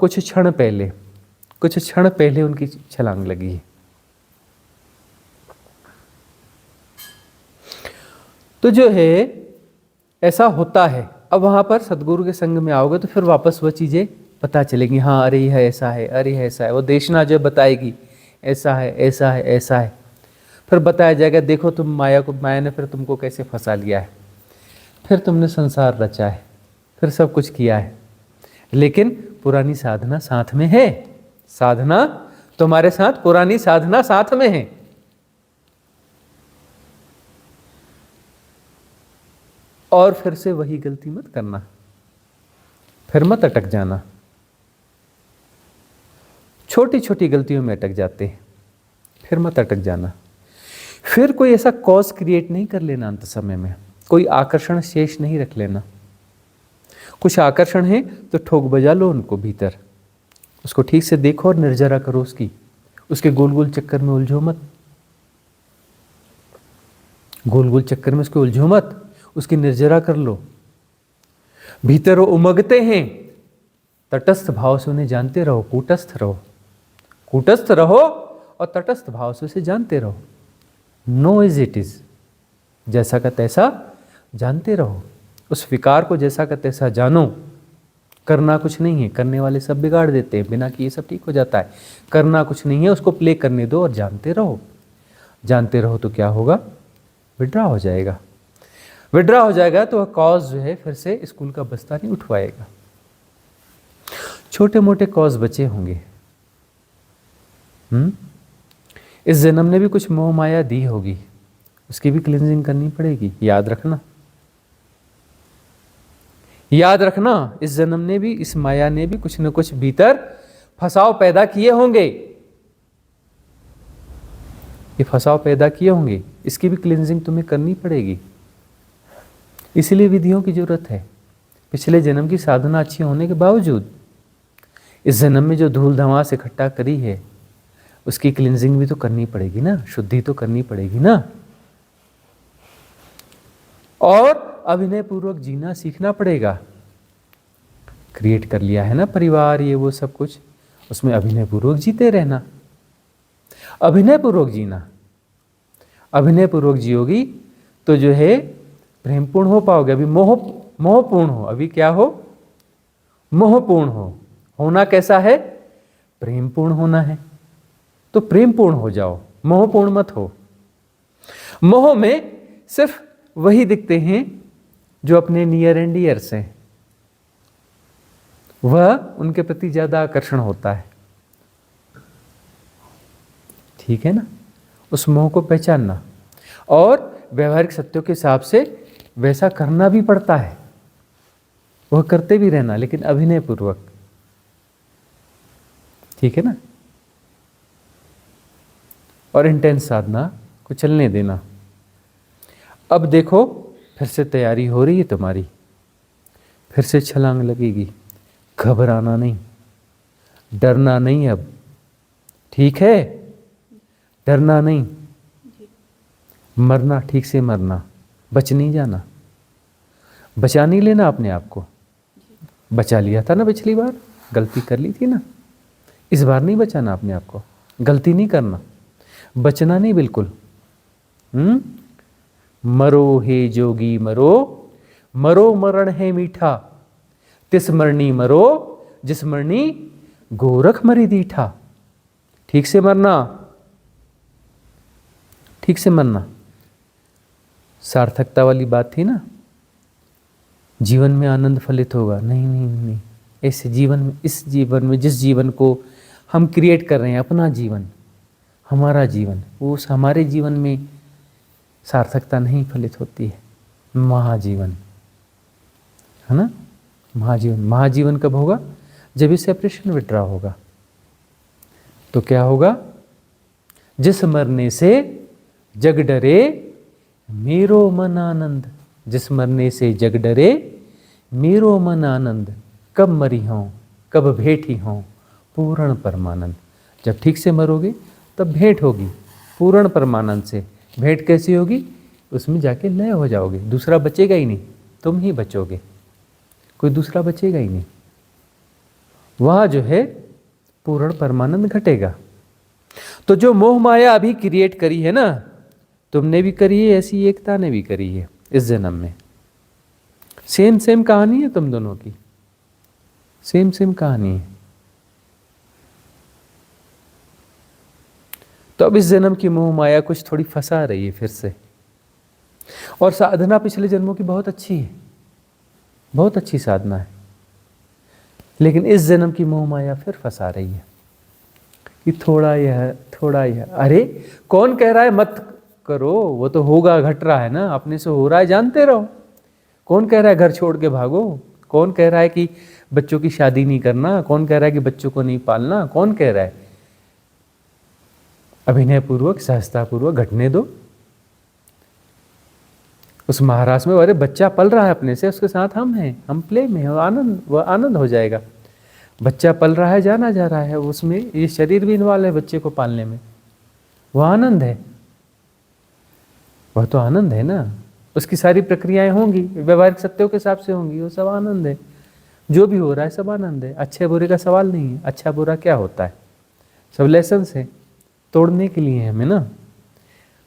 क्षण पहले उनकी छलांग लगी है। तो जो है ऐसा होता है। अब वहां पर सदगुरु के संग में आओगे तो फिर वापस वह चीजें पता चलेगी। हाँ, अरे यह ऐसा है, अरे यह ऐसा है। वो देशना जो बताएगी ऐसा है, ऐसा है, ऐसा है। फिर बताया जाएगा, देखो तुम माया ने फिर तुमको कैसे फंसा लिया है, फिर तुमने संसार रचा है, फिर सब कुछ किया है, लेकिन पुरानी साधना साथ में है। साधना तुम्हारे साथ, पुरानी साधना साथ में है। और फिर से वही गलती मत करना, फिर मत अटक जाना। छोटी छोटी गलतियों में अटक जाते हैं, फिर मत अटक जाना। फिर कोई ऐसा कॉज क्रिएट नहीं कर लेना अंत समय में, कोई आकर्षण शेष नहीं रख लेना। कुछ आकर्षण है तो ठोक बजा लो उनको भीतर, उसको ठीक से देखो और निर्जरा करो उसके गोल गोल चक्कर में उलझो मत, गोल गोल चक्कर में उसको उलझो मत, उसकी निर्जरा कर लो। भीतर वो उमगते हैं, तटस्थ भाव से उन्हें जानते रहो, कूटस्थ रहो और तटस्थ भाव से उसे जानते रहो। नो इज इट इज, जैसा का तैसा जानते रहो। उस विकार को जैसा का तैसा जानो। करना कुछ नहीं है, करने वाले सब बिगाड़ देते हैं, बिना किए सब ठीक हो जाता है। करना कुछ नहीं है, उसको प्ले करने दो और जानते रहो। जानते रहो तो क्या होगा, विड्रा हो जाएगा। विड्रा हो जाएगा तो वह कॉज जो है फिर से स्कूल का बस्ता नहीं उठवाएगा। छोटे मोटे कॉज बचे होंगे। इस जन्म ने भी कुछ मोह माया दी होगी, उसकी भी क्लींजिंग करनी पड़ेगी। याद रखना, याद रखना, इस जन्म ने भी, इस माया ने भी कुछ न कुछ भीतर फंसाव पैदा किए होंगे। ये फंसाव पैदा किए होंगे, इसकी भी क्लिनजिंग तुम्हें करनी पड़ेगी। इसलिए विधियों की जरूरत है। पिछले जन्म की साधना अच्छी होने के बावजूद इस जन्म में जो धूल धमास इकट्ठा करी है उसकी क्लिनजिंग भी तो करनी पड़ेगी ना, शुद्धि तो करनी पड़ेगी ना। और अभिनय पूर्वक जीना सीखना पड़ेगा। क्रिएट कर लिया है ना परिवार, ये वो सब कुछ, उसमें अभिनय पूर्वक जीते रहना, अभिनय पूर्वक जीना। अभिनय पूर्वक जियोगी तो जो है प्रेमपूर्ण हो पाओगे। अभी मोहपूर्ण हो, अभी क्या हो, मोहपूर्ण हो। होना कैसा है, प्रेमपूर्ण होना है, तो प्रेमपूर्ण हो जाओ, मोहपूर्ण मत हो। मोह में सिर्फ वही दिखते हैं जो अपने नियर एंड डियर्स हैं, वह उनके प्रति ज्यादा आकर्षण होता है। ठीक है ना, उस मोह को पहचानना और व्यवहारिक सत्यों के हिसाब से वैसा करना भी पड़ता है, वह करते भी रहना, लेकिन अभिनय पूर्वक। ठीक है ना, और इंटेंस साधना को चलने देना। अब देखो फिर से तैयारी हो रही है तुम्हारी, फिर से छलांग लगेगी। घबराना नहीं, डरना नहीं अब, ठीक है, डरना नहीं, मरना ठीक से मरना, बच नहीं जाना, बचा नहीं लेना अपने आप को। बचा लिया था ना पिछली बार, गलती कर ली थी ना, इस बार नहीं बचाना अपने आप को, गलती नहीं करना, बचना नहीं बिल्कुल। मरो हे जोगी मरो, मरो मरण है मीठा, तिस मरनी मरो, जिस मरनी गोरख मरी दीठा। ठीक से मरना, ठीक से मरना। सार्थकता वाली बात थी ना, जीवन में आनंद फलित होगा, नहीं नहीं नहीं, ऐसे जीवन में, इस जीवन में, जिस जीवन को हम क्रिएट कर रहे हैं, अपना जीवन, हमारा जीवन, उस हमारे जीवन में सार्थकता नहीं फलित होती है। महाजीवन है ना, महाजीवन। महाजीवन कब होगा, जब ये सेपरेशन विड्रॉ होगा। तो क्या होगा, जिस मरने से जग डरे मेरो मन आनंद, जिस मरने से जग डरे मेरो मन आनंद, कब मरी हों कब भेंटी हों पूर्ण परमानंद। जब ठीक से मरोगे तब भेंट होगी पूर्ण परमानंद से। भेंट कैसी होगी, उसमें जाके लय हो जाओगे, दूसरा बचेगा ही नहीं, तुम ही बचोगे, कोई दूसरा बचेगा ही नहीं। वहां जो है पूर्ण परमानंद घटेगा। तो जो मोह माया अभी क्रिएट करी है ना, तुमने भी करी है, ऐसी एकता ने भी करी है इस जन्म में। सेम सेम कहानी है तुम दोनों की, सेम सेम कहानी है। तो अब इस जन्म की मोह माया कुछ थोड़ी फंसा रही है फिर से, और साधना पिछले जन्मों की बहुत अच्छी है, बहुत अच्छी साधना है, लेकिन इस जन्म की मोह माया फिर फंसा रही है कि थोड़ा यह थोड़ा यह। अरे कौन कह रहा है मत करो, वो तो होगा, घट रहा है ना, अपने से हो रहा है, जानते रहो। कौन कह रहा है घर छोड़ के भागो, कौन कह रहा है कि बच्चों की शादी नहीं करना, कौन कह रहा है कि बच्चों को नहीं पालना, कौन कह रहा है। अभिनय पूर्वक सहजता पूर्वक घटने दो। उस महाराज में अरे बच्चा पल रहा है अपने से, उसके साथ हम हैं, हम प्ले में हैं, आनंद, वह आनंद हो जाएगा। बच्चा पल रहा है, जाना जा रहा है, उसमें ये शरीर भी इन्वॉल्व है बच्चे को पालने में, वह आनंद है, वह तो आनंद है ना। उसकी सारी प्रक्रियाएं होंगी, व्यवहारिक सत्यों के हिसाब से होंगी, वो सब आनंद है। जो भी हो रहा है सब आनंद है, अच्छे बुरे का सवाल नहीं है। अच्छा बुरा क्या होता है, सब लेसन्स है, तोड़ने के लिए हमें ना,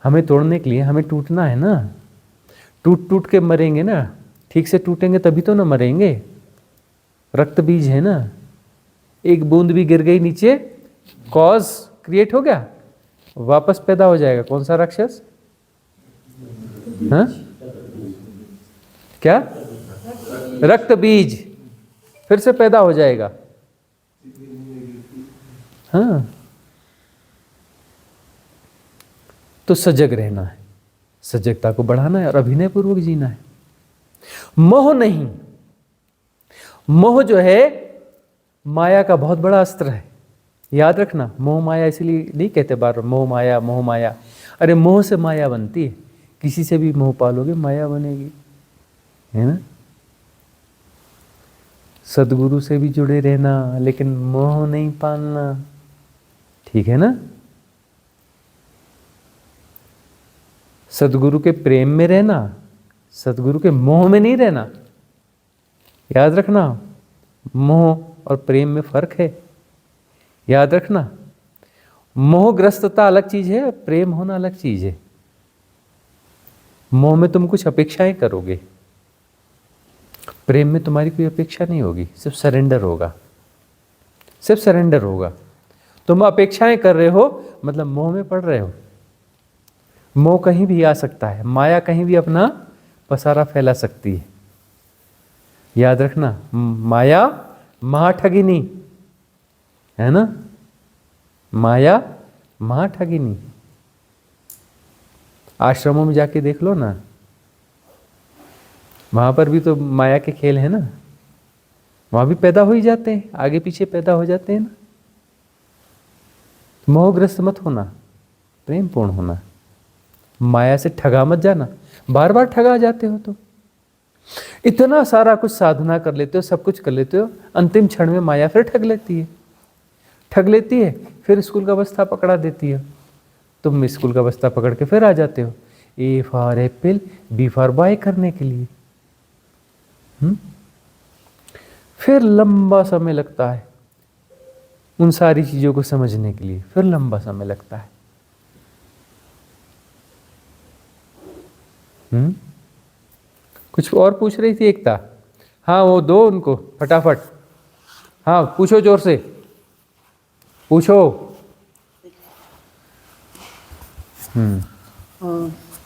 हमें तोड़ने के लिए, हमें टूटना है ना। टूट टूट के मरेंगे ना, ठीक से टूटेंगे तभी तो ना मरेंगे। रक्त बीज है ना, एक बूंद भी गिर गई नीचे, कॉज क्रिएट हो गया, वापस पैदा हो जाएगा। कौन सा राक्षस, हाँ क्या, रक्त बीज फिर से पैदा हो जाएगा। हाँ, तो सजग रहना है, सजगता को बढ़ाना है और अभिनय पूर्वक जीना है। मोह नहीं, मोह जो है माया का बहुत बड़ा अस्त्र है, याद रखना। मोह माया इसलिए नहीं कहते बार मोह माया, मोह माया। अरे मोह से माया बनती है, किसी से भी मोह पालोगे माया बनेगी, है ना। सदगुरु से भी जुड़े रहना, लेकिन मोह नहीं पालना, ठीक है ना। सदगुरु के प्रेम में रहना, सदगुरु के मोह में नहीं रहना। याद रखना, मोह और प्रेम में फर्क है, याद रखना। मोहग्रस्तता अलग चीज है, प्रेम होना अलग चीज है। मोह में तुम कुछ अपेक्षाएं करोगे, प्रेम में तुम्हारी कोई अपेक्षा नहीं होगी, सिर्फ सरेंडर होगा, सिर्फ सरेंडर होगा। तुम अपेक्षाएं कर रहे हो मतलब मोह में पड़ रहे हो। मोह कहीं भी आ सकता है, माया कहीं भी अपना पसारा फैला सकती है, याद रखना। माया महाठगिनी है ना, माया महाठगिनी। आश्रमों में जाके देख लो ना, वहां पर भी तो माया के खेल है ना, वहां भी पैदा हो ही जाते हैं, आगे पीछे पैदा हो जाते हैं ना। मोहग्रस्त मत होना, प्रेम पूर्ण होना, माया से ठगा मत जाना। बार बार ठगा जाते हो तो इतना सारा कुछ साधना कर लेते हो, सब कुछ कर लेते हो, अंतिम क्षण में माया फिर ठग लेती है, ठग लेती है, फिर स्कूल का बस्ता पकड़ा देती है। तुम स्कूल का बस्ता पकड़ के फिर आ जाते हो A for apple, B for boy करने के लिए। फिर लंबा समय लगता है उन सारी चीजों को समझने के लिए, फिर लंबा समय लगता है। कुछ और पूछ रही थी एकता? हाँ वो दो उनको फटाफट, हाँ पूछो जोर से पूछो।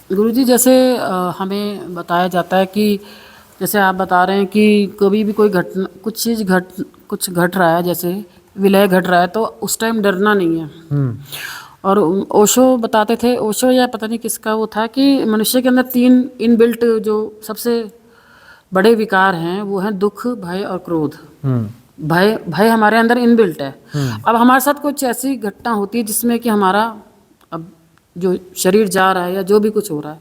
गुरुजी जैसे हमें बताया जाता है कि जैसे आप बता रहे हैं कि कभी भी कोई घटना, कुछ घट रहा है, जैसे विलय घट रहा है, तो उस टाइम डरना नहीं है। और ओशो बताते थे, ओशो या पता नहीं किसका वो था, कि मनुष्य के अंदर 3 इनबिल्ट जो सबसे बड़े विकार हैं वो हैं दुख, भय और क्रोध। भय हमारे अंदर इनबिल्ट है। अब हमारे साथ कुछ ऐसी घटना होती है जिसमें कि हमारा अब जो शरीर जा रहा है या जो भी कुछ हो रहा है,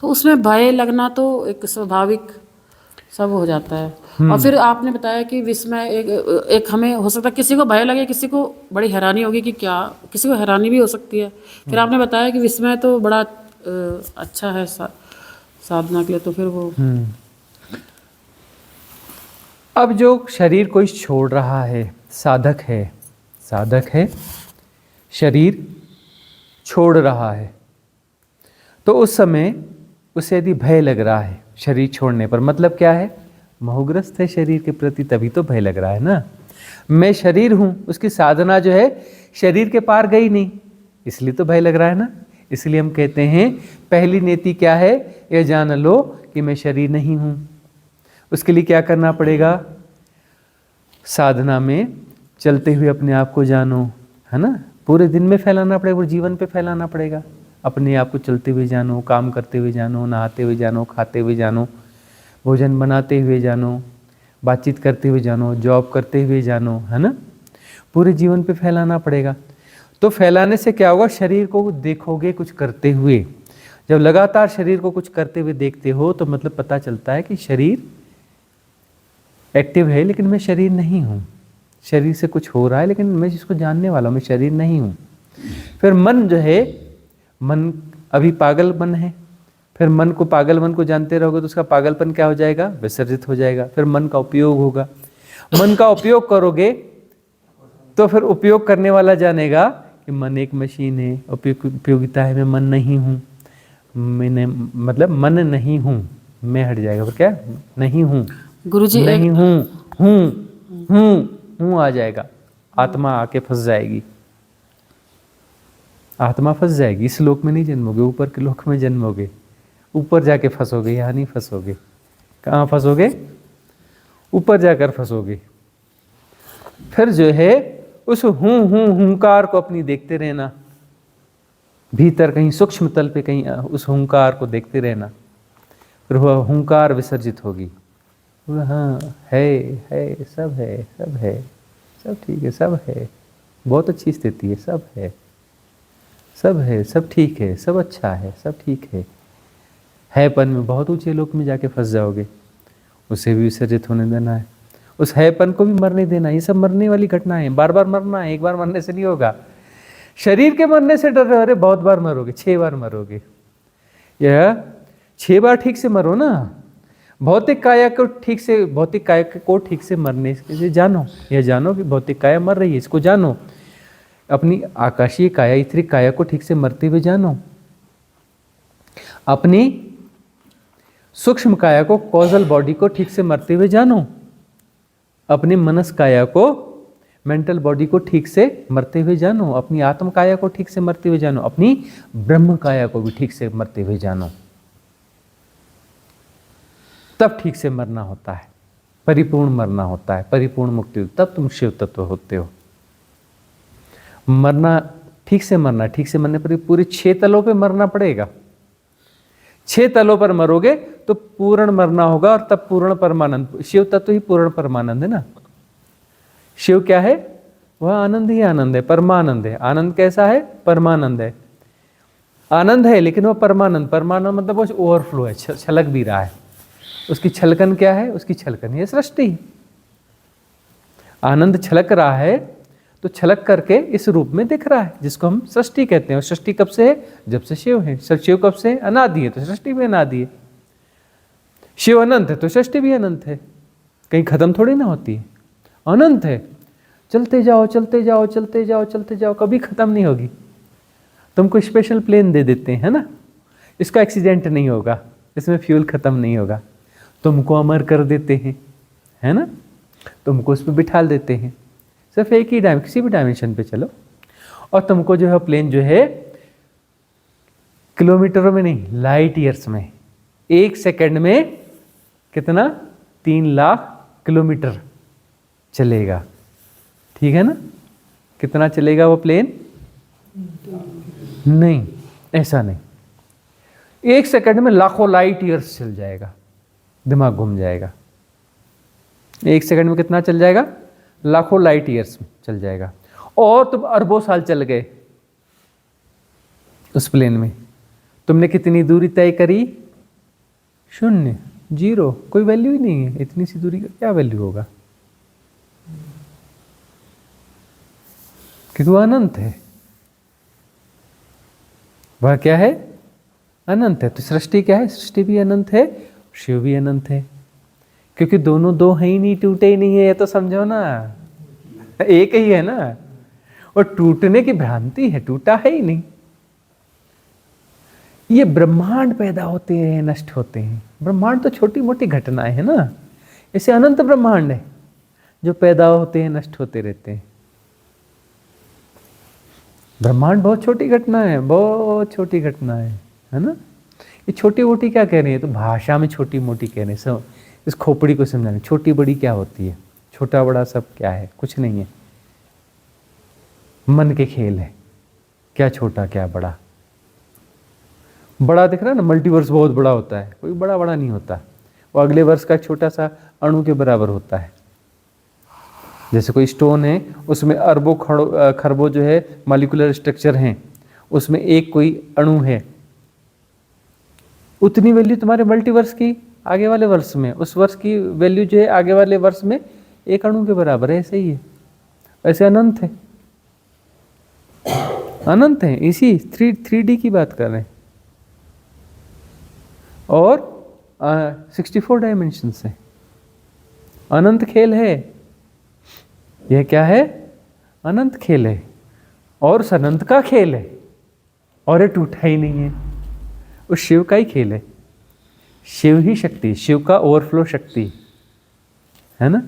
तो उसमें भय लगना तो एक स्वाभाविक सब हो जाता है। और फिर आपने बताया कि विस्मय एक हमें हो सकता है, किसी को भय लगे, किसी को बड़ी हैरानी होगी कि क्या, किसी को हैरानी भी हो सकती है। फिर आपने बताया कि विस्मय तो बड़ा अच्छा है साधना के लिए, तो फिर वो अब जो शरीर कोई छोड़ रहा है, साधक है, शरीर छोड़ रहा है, तो उस समय उसे यदि भय लग रहा है शरीर छोड़ने पर, मतलब क्या है, मोहग्रस्त है शरीर के प्रति, तभी तो भय लग रहा है ना। मैं शरीर हूं, उसकी साधना जो है शरीर के पार गई नहीं, इसलिए तो भय लग रहा है ना। इसलिए हम कहते हैं पहली नीति क्या है, यह जान लो कि मैं शरीर नहीं हूं। उसके लिए क्या करना पड़ेगा, साधना में चलते हुए अपने आप को जानो, है ना। पूरे दिन में फैलाना पड़ेगा, पूरे जीवन पे फैलाना पड़ेगा। अपने आप को चलते हुए जानो, काम करते हुए जानो, नहाते हुए जानो, खाते हुए जानो, भोजन बनाते हुए जानो, बातचीत करते हुए जानो, जॉब करते हुए जानो, है ना। पूरे जीवन पे फैलाना पड़ेगा। तो फैलाने से क्या होगा, शरीर को देखोगे कुछ करते हुए। जब लगातार शरीर को कुछ करते हुए देखते हो तो मतलब पता चलता है कि शरीर एक्टिव है, लेकिन मैं शरीर नहीं हूँ। शरीर से कुछ हो रहा है, लेकिन मैं जिसको जानने वाला हूँ, मैं शरीर नहीं हूँ। फिर मन जो है, मन अभी पागल मन है, फिर मन को, पागल मन को जानते रहोगे तो उसका पागलपन क्या हो जाएगा, विसर्जित हो जाएगा। फिर मन का उपयोग होगा, मन का उपयोग करोगे तो फिर उपयोग करने वाला जानेगा कि मन एक मशीन है, उपयोगिता है, मैं मन नहीं हूँ, मैंने मतलब मन नहीं हूँ, मैं हट जाएगा। फिर क्या, नहीं हूँ, गुरुजी नहीं हूँ आ जाएगा, आत्मा आके फंस जाएगी, आत्मा फंस जाएगी। इस लोक में नहीं जन्मोगे, ऊपर के लोक में जन्मोगे, ऊपर जाके फंसोगे, यहाँ नहीं फंसोगे। कहाँ फंसोगे, ऊपर जाकर फंसोगे। फिर जो है उस हुंकार को अपनी देखते रहना, भीतर कहीं सूक्ष्म तल पे कहीं उस हुंकार को देखते रहना। फिर वह हुंकार विसर्जित होगी, हाँ है, सब है, सब ठीक है, सब है, बहुत अच्छी स्थिति है, सब है, सब है, सब ठीक है, सब अच्छा है, सब ठीक हैपन में बहुत ऊंचे लोक में जाके फंस जाओगे, उसे भी विसर्जित होने देना है, उस हैपन को भी मरने देना है। ये सब मरने वाली घटना है, बार बार मरना है, एक बार मरने से नहीं होगा। शरीर के मरने से डर रहे हो, अरे बहुत बार मरोगे, 6 बार मरोगे, यह 6 बार ठीक से मरो ना। भौतिक काया को ठीक से मरने से जानो, यह जानो कि भौतिक काया मर रही है, इसको जानो। अपनी आकाशीय काया, इथरिक काया को ठीक से मरते हुए जानो। अपनी सूक्ष्म काया को, कॉजल बॉडी को ठीक से मरते हुए जानो। अपनी मनस काया को, मेंटल बॉडी को ठीक से मरते हुए जानो। अपनी आत्म काया को ठीक से मरते हुए जानो। अपनी ब्रह्म काया को भी ठीक से मरते हुए जानो। तब ठीक से मरना होता है, परिपूर्ण मरना होता है, परिपूर्ण मुक्ति, तब तुम शिव तत्व होते हो। मरना ठीक से मरना, ठीक से मरने पर पूरे 6 तलों पे मरना पड़ेगा। 6 तलों पर मरोगे तो पूर्ण मरना होगा, और तब पूर्ण परमानंद। शिव तत्व ही पूर्ण परमानंद है ना। शिव क्या है? वह आनंद ही आनंद है, परमानंद है। आनंद कैसा है? परमानंद है। आनंद है लेकिन वह परमानंद, परमानंद मतलब वो ओवरफ्लो है, छलक भी रहा है। उसकी छलकन क्या है? उसकी छलकन है सृष्टि। आनंद छलक रहा है तो छलक करके इस रूप में दिख रहा है, जिसको हम सृष्टि कहते हैं। और सृष्टि कब से है? जब से शिव है। शिव कब से? अनादि है, तो सृष्टि भी अनादि है। शिव अनंत है तो सृष्टि भी अनंत है, कहीं खत्म थोड़ी ना होती है, अनंत है। चलते जाओ चलते जाओ चलते जाओ चलते जाओ, कभी खत्म नहीं होगी। तुमको स्पेशल प्लेन दे देते हैं, है ना, इसका एक्सीडेंट नहीं होगा, इसमें फ्यूल खत्म नहीं होगा। तुमको अमर कर देते हैं, है ना, तुमको उस पर बिठा देते हैं। सिर्फ एक ही किसी भी डायमेंशन पे चलो, और तुमको जो है प्लेन जो है किलोमीटरों में नहीं, लाइट ईयर्स में, 1 सेकंड में कितना? 3 लाख किलोमीटर चलेगा। ठीक है ना? कितना चलेगा वो प्लेन? नहीं, ऐसा नहीं। 1 सेकंड में लाखों लाइट ईयर्स चल जाएगा, दिमाग घूम जाएगा। 1 सेकंड में कितना चल जाएगा? लाखों लाइट ईयर्स चल जाएगा। और तुम अरबों साल चल गए उस प्लेन में, तुमने कितनी दूरी तय करी? 0, 0, कोई वैल्यू ही नहीं है। इतनी सी दूरी का क्या वैल्यू होगा? क्योंकि वो अनंत है। वह क्या है? अनंत है। तो सृष्टि क्या है? सृष्टि भी अनंत है, शिव भी अनंत है। क्योंकि दोनों दो है ही नहीं, टूटे ही नहीं है, ये तो समझो ना, एक ही है ना। और टूटने की भ्रांति है, टूटा है ही नहीं। ये ब्रह्मांड पैदा होते हैं, नष्ट होते हैं। ब्रह्मांड तो छोटी मोटी घटनाएं है ना, ऐसे अनंत ब्रह्मांड है जो पैदा होते हैं, नष्ट होते रहते हैं। ब्रह्मांड बहुत छोटी घटना है, बहुत छोटी घटना है ना। ये छोटी मोटी क्या कह रहे हैं? तो भाषा में छोटी मोटी कह रहे हैं। सब इस खोपड़ी को समझाने, छोटी बड़ी क्या होती है, छोटा बड़ा सब क्या है? कुछ नहीं है, मन के खेल है। क्या छोटा क्या बड़ा? बड़ा दिख रहा है ना, मल्टीवर्स बहुत बड़ा होता है, कोई बड़ा बड़ा नहीं होता। वो अगले वर्ष का छोटा सा अणु के बराबर होता है। जैसे कोई स्टोन है, उसमें अरबों खरबों जो है मॉलिक्यूलर स्ट्रक्चर हैं, उसमें एक कोई अणु है, उतनी वैल्यू तुम्हारे मल्टीवर्स की आगे वाले वर्ष में, उस वर्ष की वैल्यू जो है आगे वाले वर्ष में एक अणु के बराबर है। ऐसे ही है, ऐसे अनंत है, अनंत है। इसी 3D की बात कर रहे हैं। और 64 डायमेंशन है, अनंत खेल है। यह क्या है? अनंत खेल है, और उस अनंत का खेल है, और ये टूटा ही नहीं है। उस शिव का ही खेल है। शिव ही शक्ति, शिव का ओवरफ्लो शक्ति है ना।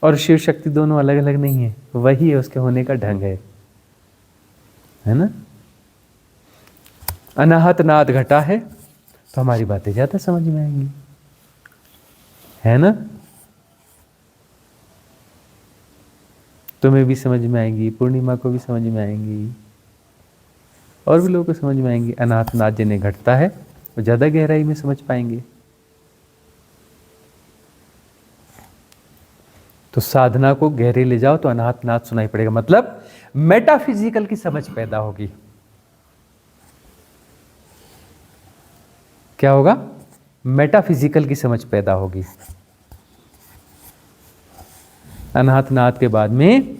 और शिव शक्ति दोनों अलग अलग नहीं है, वही है, उसके होने का ढंग है ना। अनाहत नाद घटा है तो हमारी बातें ज्यादा समझ में आएंगी, है ना। तुम्हें भी समझ में आएंगी, पूर्णिमा को भी समझ में आएंगी, और भी लोगों को समझ में आएंगी। अनाहत नाद जिन्हें घटता है वो ज्यादा गहराई में समझ पाएंगे। तो साधना को गहरे ले जाओ तो अनाहत नाद सुनाई पड़ेगा, मतलब मेटाफिजिकल की समझ पैदा होगी। क्या होगा? मेटाफिजिकल की समझ पैदा होगी। अनाथ नाथ के बाद में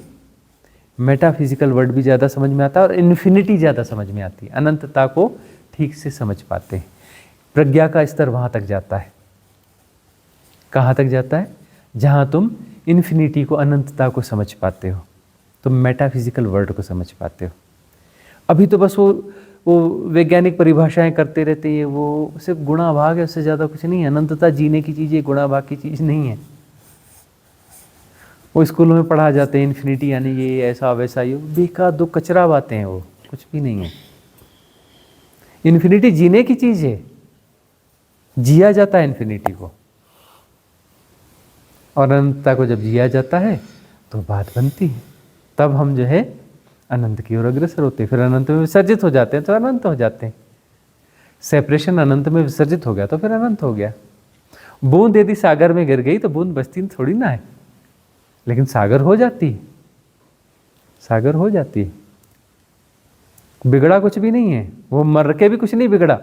मेटाफिजिकल वर्ड भी ज़्यादा समझ में आता है और इन्फिनिटी ज़्यादा समझ में आती है। अनंतता को ठीक से समझ पाते हैं। प्रज्ञा का स्तर वहाँ तक जाता है। कहाँ तक जाता है? जहाँ तुम इन्फिनिटी को, अनंतता को समझ पाते हो, तुम मेटाफिजिकल वर्ड को समझ पाते हो। अभी तो बस वो वैज्ञानिक परिभाषाएं करते रहते हैं, वो सिर्फ गुणा भाग है, उससे ज़्यादा कुछ नहीं है। अनंतता जीने की चीज़ है, गुणा भाग की चीज़ नहीं है। वो स्कूलों में पढ़ा जाते हैं इन्फिनिटी यानी ये ऐसा वैसा, ये बेकार दो कचरा बातें हैं, वो कुछ भी नहीं है। इन्फिनिटी जीने की चीज़ है, जिया जाता है इन्फिनिटी को, और अनंतता को जब जिया जाता है तो बात बनती है। तब हम जो है अनंत की ओर अग्रसर होते हैं। फिर अनंत में विसर्जित हो जाते हैं तो अनंत हो जाते हैं। सेपरेशन अनंत में विसर्जित हो गया तो फिर अनंत हो गया। बूंद यदि सागर में गिर गई तो बूंद बचती थोड़ी ना है, लेकिन सागर हो जाती है, सागर हो जाती है। बिगड़ा कुछ भी नहीं है, वो मर के भी कुछ नहीं बिगड़ा।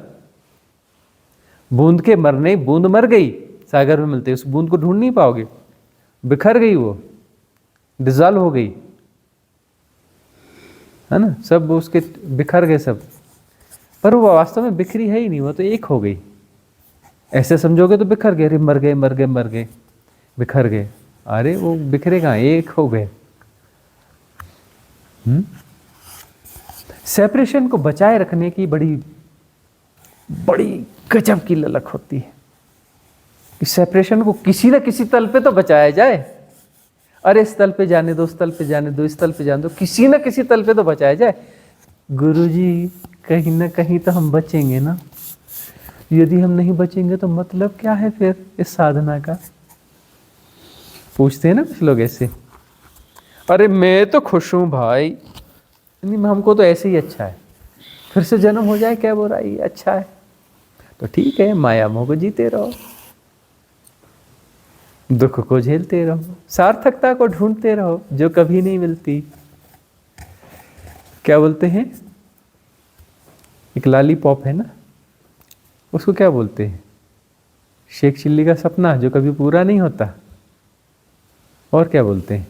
बूंद के मरने, बूंद मर गई, सागर में मिलते उस बूंद को ढूंढ नहीं पाओगे, बिखर गई, वो डिजॉल्व हो गई, है ना, सब उसके बिखर गए सब। पर वो वास्तव में बिखरी है ही नहीं, वो तो एक हो गई। ऐसे समझोगे तो बिखर गए, अरे मर गए मर गए मर गए, बिखर गए। अरे वो बिखरे कहाँ, एक हो गए। सेपरेशन को बचाए रखने की बड़ी बड़ी गजब की ललक होती है कि सेपरेशन को किसी न किसी तल पे तो बचाया जाए। अरे इस तल पे जाने दो, उस तल पे जाने दो, इस तल पे जाने दो, किसी न किसी तल पे तो बचाया जाए। गुरुजी कहीं ना कहीं तो हम बचेंगे ना। यदि हम नहीं बचेंगे तो मतलब क्या है फिर इस साधना का? पूछते हैं ना कुछ लोग ऐसे। अरे मैं तो खुश हूं भाई, नहीं हमको तो ऐसे ही अच्छा है, फिर से जन्म हो जाए क्या बुराई, अच्छा है तो ठीक है, माया मोह को जीते रहो, दुख को झेलते रहो, सार्थकता को ढूंढते रहो जो कभी नहीं मिलती। क्या बोलते हैं, एक लॉलीपॉप है ना, उसको क्या बोलते हैं? शेख चिल्ली का सपना जो कभी पूरा नहीं होता। और क्या बोलते हैं?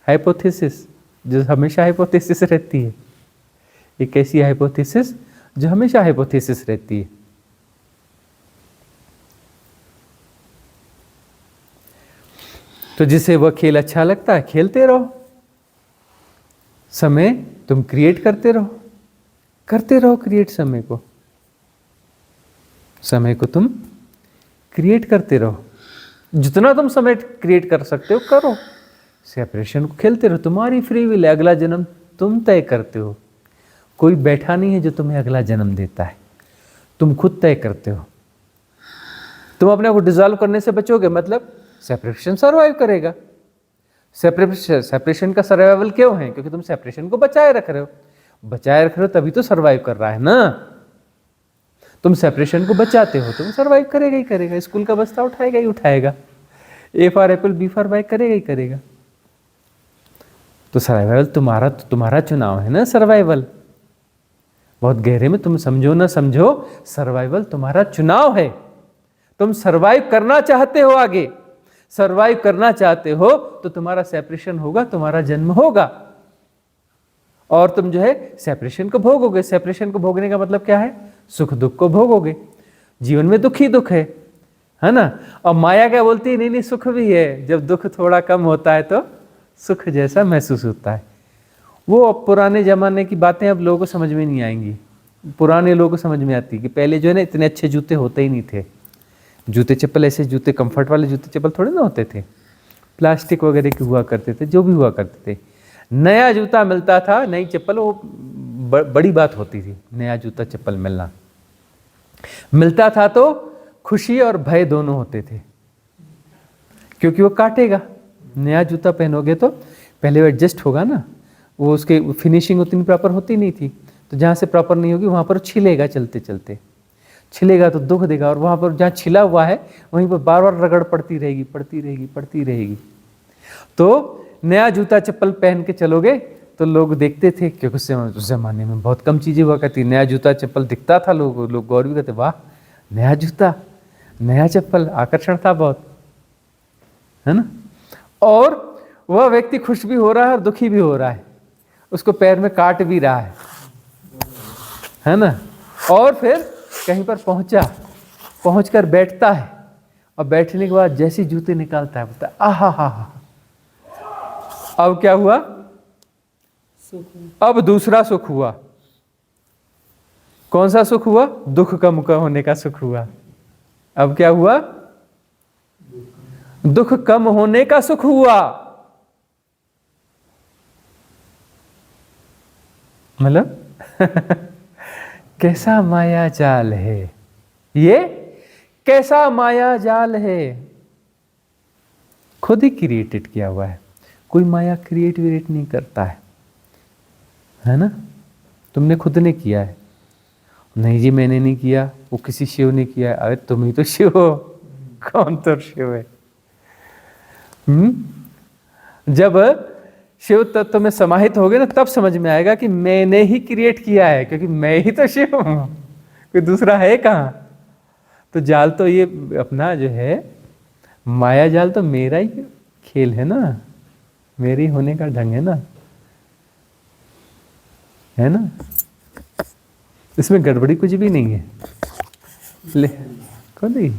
हाइपोथेसिस, जो हमेशा हाइपोथेसिस रहती है। एक ऐसी हाइपोथेसिस जो हमेशा हाइपोथेसिस रहती है। तो जिसे वह खेल अच्छा लगता है खेलते रहो, समय तुम क्रिएट करते रहो क्रिएट समय को, समय को तुम क्रिएट करते रहो। जितना तुम समय क्रिएट कर सकते हो करो, सेपरेशन को खेलते रहो। तुम्हारी फ्री विल है, अगला जन्म तुम तय करते हो। कोई बैठा नहीं है जो तुम्हें अगला जन्म देता है, तुम खुद तय करते हो। तुम अपने को डिसॉल्व करने से बचोगे, मतलब सेपरेशन सर्वाइव करेगा। सेपरेशन का सर्वाइवल क्यों है? क्योंकि तुम सेपरेशन को बचाए रख रहे हो तभी तो सर्वाइव कर रहा है ना। तुम सेपरेशन को बचाते हो तो सर्वाइव करेगा ही करेगा। स्कूल का बस्ता उठाएगा ही उठाएगा, A for apple B for bike करेगा ही करेगा। तो सर्वाइवल तुम्हारा चुनाव है ना। सर्वाइवल बहुत गहरे में तुम समझो ना समझो, सर्वाइवल तुम्हारा चुनाव है। तुम सर्वाइव करना चाहते हो, आगे सर्वाइव करना चाहते हो तो तुम्हारा सेपरेशन होगा, तुम्हारा जन्म होगा, और तुम जो है सेपरेशन को भोगोगे। सेपरेशन को भोगने का मतलब क्या है? सुख दुख को भोगोगे। जीवन में दुख ही दुख है ना। और माया क्या बोलती है? नहीं सुख भी है, जब दुख थोड़ा कम होता है तो सुख जैसा महसूस होता है। वो अब पुराने जमाने की बातें अब लोगों को समझ में नहीं आएंगी। पुराने लोगों को समझ में आती कि पहले जो है ना इतने अच्छे जूते होते ही नहीं थे। जूते चप्पल ऐसे जूते, कंफर्ट वाले जूते चप्पल थोड़े ना होते थे, प्लास्टिक वगैरह के हुआ करते थे, जो भी हुआ करते थे। नया जूता मिलता था, नई चप्पल, वो बड़ी बात होती थी। नया जूता चप्पल मिलता था तो खुशी और भय दोनों होते थे, क्योंकि वो काटेगा। नया जूता पहनोगे तो पहले वो एडजस्ट होगा ना, वो उसके फिनिशिंग उतनी प्रॉपर होती नहीं थी, तो जहाँ से प्रॉपर नहीं होगी वहाँ पर छिलेगा, चलते चलते छिलेगा तो दुख देगा, और वहाँ पर जहाँ छिला हुआ है वहीं पर बार बार रगड़ पड़ती रहेगी। तो नया जूता चप्पल पहन के चलोगे तो लोग देखते थे, क्योंकि उस ज़माने में बहुत कम चीज़ें हुआ करती। नया जूता चप्पल दिखता था, लोग गौर भी करते, वाह नया जूता, नया चप्पल, आकर्षण था बहुत, है ना। और वह व्यक्ति खुश भी हो रहा है और दुखी भी हो रहा है, उसको पैर में काट भी रहा है ना। और फिर कहीं पर पहुंचकर बैठता है, और बैठने के बाद जैसे जूते निकालता है बोलता है आहा हा हा, अब क्या हुआ, अब दूसरा सुख हुआ। कौन सा सुख हुआ? दुख कम होने का सुख हुआ। अब क्या हुआ? दुख कम होने का सुख हुआ। मतलब कैसा माया जाल है ये, कैसा माया जाल है। खुद ही क्रिएटेड किया हुआ है, कोई माया क्रिएट विरेट नहीं करता है ना। तुमने खुद ने किया है। नहीं जी मैंने नहीं किया, वो किसी शिव ने किया है। अरे तुम ही तो शिव हो, कौन तो शिव है। जब शिव तत्व में समाहित हो गए ना, तब समझ में आएगा कि मैंने ही क्रिएट किया है, क्योंकि मैं ही तो शिव हूं, कोई दूसरा है कहां। तो जाल तो ये अपना जो है माया जाल तो मेरा ही खेल है ना, मेरी होने का ढंग है ना। इसमें गड़बड़ी कुछ भी नहीं है। ले कौन नहीं।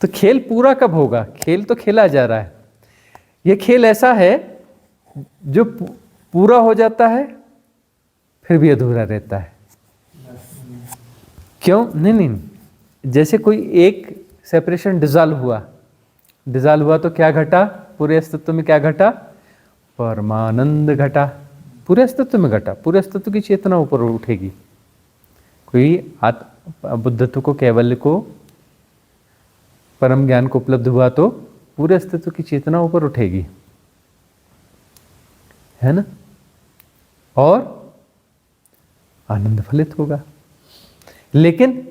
तो खेल पूरा कब होगा? खेल तो खेला जा रहा है। यह खेल ऐसा है जो पूरा हो जाता है फिर भी अधूरा रहता है। क्यों? नहीं, जैसे कोई एक सेपरेशन डिसॉल्व हुआ तो क्या घटा? पूरे अस्तित्व में क्या घटा? परमानंद घटा। पूरे अस्तित्व में घटा। पूरे अस्तित्व की चेतना ऊपर उठेगी। कोई बुद्धत्व को, कैवल्य को, परम ज्ञान को उपलब्ध हुआ तो पूरे अस्तित्व की चेतना ऊपर उठेगी, है ना। और आनंद फलित होगा। लेकिन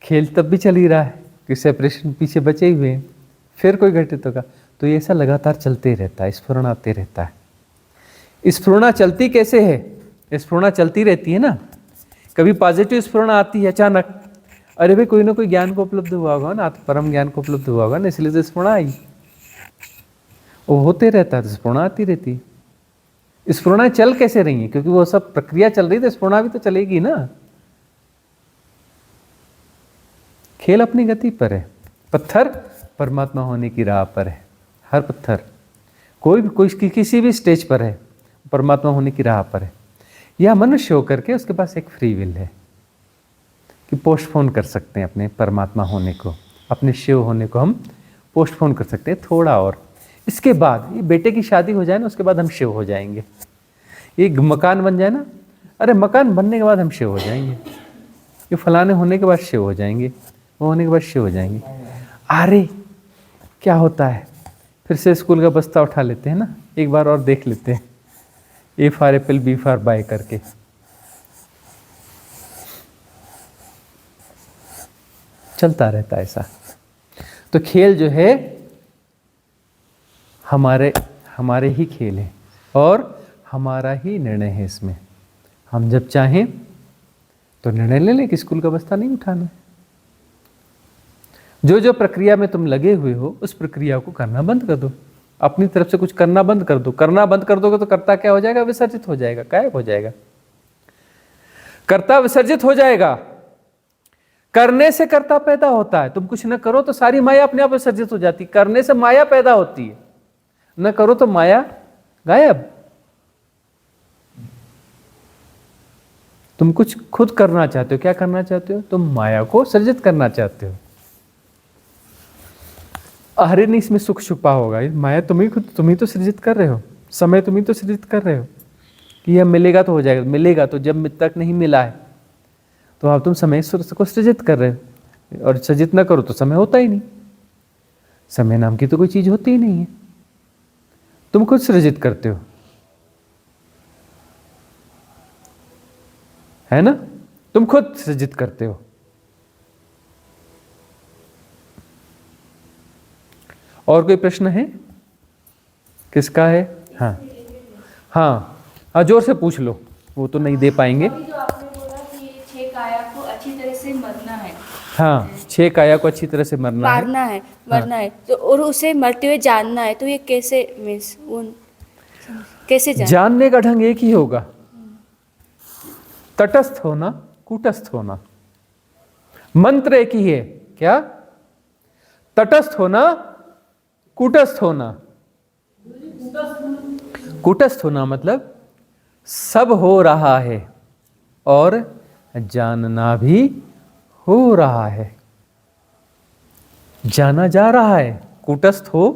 खेल तब भी चल ही रहा है कि सेपरेशन पीछे बचे ही हुए हैं, फिर कोई घटित होगा। तो ये ऐसा लगातार चलते रहता है, स्फुरण आते रहता है। स्फुरणा चलती कैसे है? स्फुरणा चलती रहती है ना। कभी पॉजिटिव स्फुरणा आती है अचानक, अरे भाई कोई ना कोई ज्ञान को उपलब्ध हुआ होगा ना, परम ज्ञान को उपलब्ध हुआ होगा ना, इसलिए तो स्फुरणा आई। वो होते रहता है तो स्फुरणा आती रहती है। स्फुरणा चल कैसे रही है? क्योंकि वो सब प्रक्रिया चल रही, तो स्फुरणा भी तो चलेगी ना। खेल अपनी गति पर है। पत्थर परमात्मा होने की राह पर है। हर पत्थर कोई किसी भी स्टेज पर है, परमात्मा होने की राह पर है। या मनुष्य होकर के उसके पास एक फ्री विल है कि पोस्टपोन कर सकते हैं अपने परमात्मा होने को, अपने शिव होने को हम पोस्टपोन कर सकते हैं थोड़ा और। इसके बाद ये बेटे की शादी हो जाए ना, उसके बाद हम शिव हो जाएंगे। ये मकान बन जाए ना, अरे मकान बनने के बाद हम शिव हो जाएंगे। ये फलाने होने के बाद शिव हो जाएंगे, वो होने के बाद शिव हो जाएंगे। अरे क्या होता है? फिर से स्कूल का बस्ता उठा लेते हैं ना, एक बार और देख लेते हैं, A for apple B for boy करके। चलता रहता है ऐसा। तो खेल जो है हमारे ही खेल है और हमारा ही निर्णय है इसमें। हम जब चाहें तो निर्णय ले लें कि स्कूल का बस्ता नहीं उठाना है। जो प्रक्रिया में तुम लगे हुए हो उस प्रक्रिया को करना बंद कर दो। अपनी तरफ से कुछ करना बंद कर दो। करना बंद कर दोगे तो कर्ता क्या हो जाएगा? विसर्जित हो जाएगा, गायब हो जाएगा। कर्ता विसर्जित हो जाएगा। करने से कर्ता पैदा होता है। तुम कुछ न करो तो सारी माया अपने आप विसर्जित हो जाती। करने से माया पैदा होती है, न करो तो माया गायब। तुम कुछ खुद करना चाहते हो। क्या करना चाहते हो? तुम माया को सृजित करना चाहते हो। अरे नहीं, इसमें सुख छुपा होगा। माया तुम ही तो सृजित कर रहे हो। समय तुम ही तो सृजित कर रहे हो कि यह मिलेगा तो हो जाएगा। मिलेगा तो जब तक नहीं मिला है तो अब तुम समय को सृजित कर रहे हो, और सृजित ना करो तो समय होता ही नहीं। समय नाम की तो कोई चीज होती ही नहीं है। तुम खुद सृजित करते हो, है ना। तुम खुद सृजित करते हो। और कोई प्रश्न है? किसका है? हाँ हाँ हाँ, जोर से पूछ लो, वो तो नहीं दे पाएंगे। अभी जो आपने बोला कि ये 6 काया को अच्छी तरह से मरना है, हाँ, 6 काया को अच्छी तरह से मरना है। मरना है तो, और उसे मरते हुए जानना है, तो ये कैसे मीन्स उन कैसे जानने का ढंग एक ही होगा, तटस्थ होना, कूटस्थ होना। मंत्र एक ही है, क्या? तटस्थ होना, कूटस्थ होना। कूटस्थ होना मतलब सब हो रहा है और जानना भी हो रहा है, जाना जा रहा है। कूटस्थ हो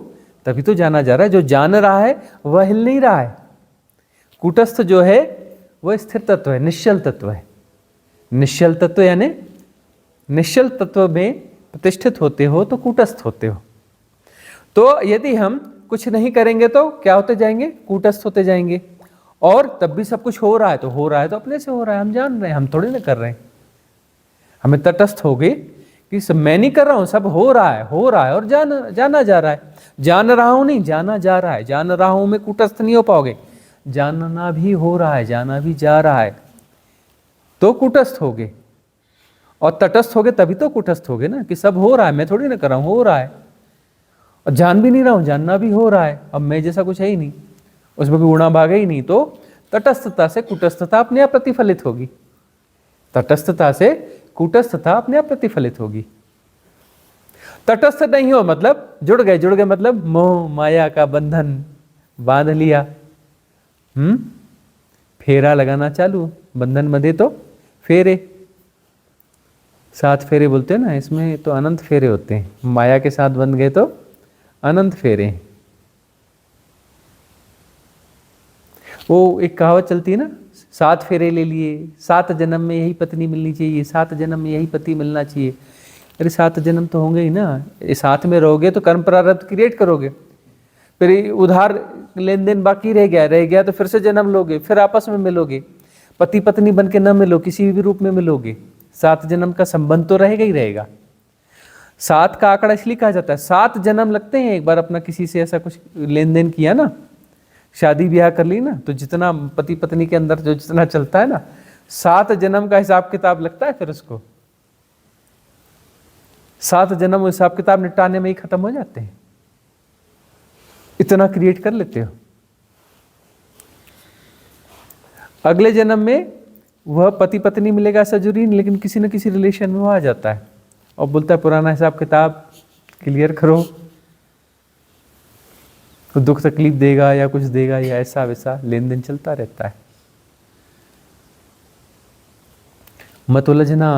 तभी तो जाना जा रहा है। जो जान रहा है वह हिल नहीं रहा है। कूटस्थ जो है वह स्थिर तत्व है, निश्चल तत्व है। निश्चल तत्व यानी निश्चल तत्व में प्रतिष्ठित होते हो तो कूटस्थ होते हो। तो यदि हम कुछ नहीं करेंगे तो क्या होते जाएंगे? कूटस्थ होते जाएंगे। और तब भी सब कुछ हो रहा है तो अपने से हो रहा है, हम जान रहे हैं, हम थोड़ी ना कर रहे हैं। हमें तटस्थ हो गए कि सब मैं नहीं कर रहा हूं, सब हो रहा है और जाना जा रहा है। जान रहा हूं नहीं, जाना जा रहा है। जान रहा हूं में कूटस्थ नहीं हो पाओगे। जानना भी हो रहा है, जाना भी जा रहा है तो कूटस्थ होगे। और तटस्थ होगे तभी तो कूटस्थ होगे ना, कि सब हो रहा है, मैं थोड़ी ना कर रहा हूं, हो रहा है। और जान भी नहीं रहा हूं, जानना भी हो रहा है। अब मैं जैसा कुछ है ही नहीं, उसमें कोई उड़ा भागा ही नहीं। तो तटस्थता से कूटस्थता अपने आप प्रतिफलित होगी। तटस्थता से कूटस्थता अपने आप प्रतिफलित होगी। तटस्थ नहीं हो मतलब जुड़ गए मतलब मोह माया का बंधन बांध लिया। फेरा लगाना चालू, बंधन बंधे तो फेरे। 7 फेरे बोलते हैं ना, इसमें तो अनंत फेरे होते हैं। माया के साथ बंध गए तो अनंत फेरे। वो एक कहावत चलती है ना, 7 फेरे ले लिए, 7 जन्म में यही पत्नी मिलनी चाहिए, 7 जन्म में यही पति मिलना चाहिए। अरे 7 जन्म तो होंगे ही ना, साथ में रहोगे तो कर्म प्रारब्ध क्रिएट करोगे। फिर उधार लेन देन बाकी रह गया तो फिर से जन्म लोगे, फिर आपस में मिलोगे। पति पत्नी बन के न मिलो, किसी भी रूप में मिलोगे। 7 जन्म का संबंध तो रहेगा ही रहेगा। 7 का आंकड़ा इसलिए कहा जाता है, 7 जन्म लगते हैं। एक बार अपना किसी से ऐसा कुछ लेन देन किया ना, शादी ब्याह कर ली ना, तो जितना पति पत्नी के अंदर जो जितना चलता है ना, 7 जन्म का हिसाब किताब लगता है। फिर उसको 7 जन्म हिसाब किताब निपटाने में ही खत्म हो जाते हैं। इतना क्रिएट कर लेते हो। अगले जन्म में वह पति पत्नी मिलेगा ऐसा जरूरी नहीं, लेकिन किसी न किसी रिलेशन में वो आ जाता है और बोलता है पुराना हिसाब किताब क्लियर करो। तो दुख तकलीफ देगा या कुछ देगा या ऐसा वैसा लेन देन चलता रहता है। मत उलझना,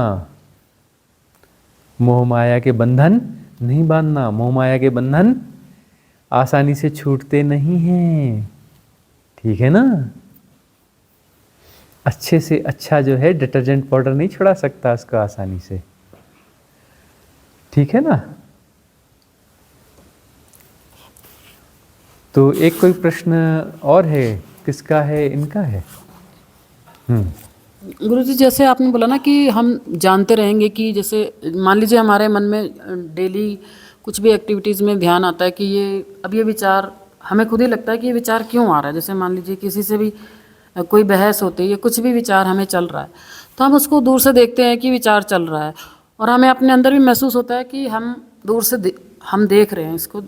मोह माया के बंधन नहीं बांधना। मोह माया के बंधन आसानी से छूटते नहीं हैं, ठीक है ना। अच्छे से अच्छा जो है डिटर्जेंट पाउडर नहीं छुड़ा सकता उसको आसानी से, ठीक है ना। तो एक कोई प्रश्न और है? किसका है? इनका है। गुरुजी, जैसे आपने बोला ना कि हम जानते रहेंगे कि जैसे मान लीजिए हमारे मन में डेली कुछ भी एक्टिविटीज़ में ध्यान आता है कि ये विचार हमें खुद ही लगता है कि ये विचार क्यों आ रहा है। जैसे मान लीजिए किसी से भी कोई बहस होती है या कुछ भी विचार हमें चल रहा है, तो हम उसको दूर से देखते हैं कि विचार चल रहा है, और हमें अपने अंदर भी महसूस होता है कि हम दूर से हम देख रहे हैं इसको,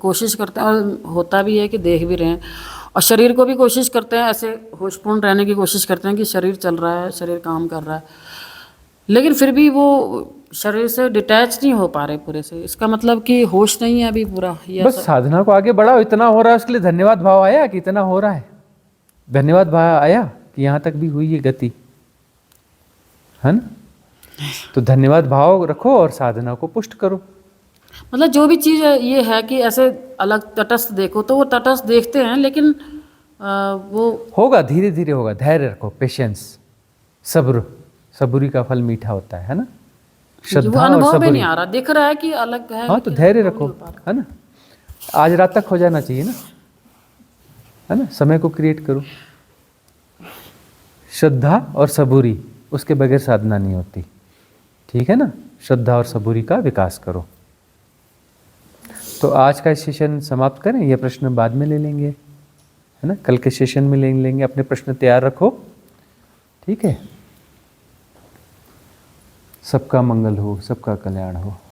कोशिश करते हैं, और होता भी है कि देख भी रहे हैं। और शरीर को भी कोशिश करते हैं, ऐसे होशपूर्ण रहने की कोशिश करते हैं कि शरीर चल रहा है, शरीर काम कर रहा है, लेकिन फिर भी वो शरीर से डिटैच नहीं हो पा रहे पूरे से। इसका मतलब कि होश नहीं है अभी पूरा। बस साधना को आगे बढ़ाओ। इतना हो रहा है उसके लिए धन्यवाद भाव आया कि इतना हो रहा है, धन्यवाद भाव आया कि यहाँ तक भी हुई ये गति, है ना। तो धन्यवाद भाव रखो और साधना को पुष्ट करो। मतलब जो भी चीज़ ये है कि ऐसे अलग तटस्थ देखो, तो वो तटस्थ देखते हैं, लेकिन वो होगा, धीरे धीरे होगा। धैर्य रखो, पेशेंस, सब्र। सबूरी का फल मीठा होता है ना। वो श्रद्धा और अनुभव में सबूरी। नहीं आ रहा, दिख रहा है कि अलग है। हाँ, तो धैर्य रखो, है ना। आज रात तक हो जाना चाहिए ना, है ना। समय को क्रिएट करो। श्रद्धा और सबूरी, उसके बगैर साधना नहीं होती, ठीक है ना। श्रद्धा और सबूरी का विकास करो। तो आज का सेशन समाप्त करें, यह प्रश्न बाद में ले लेंगे, है ना। कल के सेशन में ले लेंगे। अपने प्रश्न तैयार रखो, ठीक है। सबका मंगल हो, सबका कल्याण हो।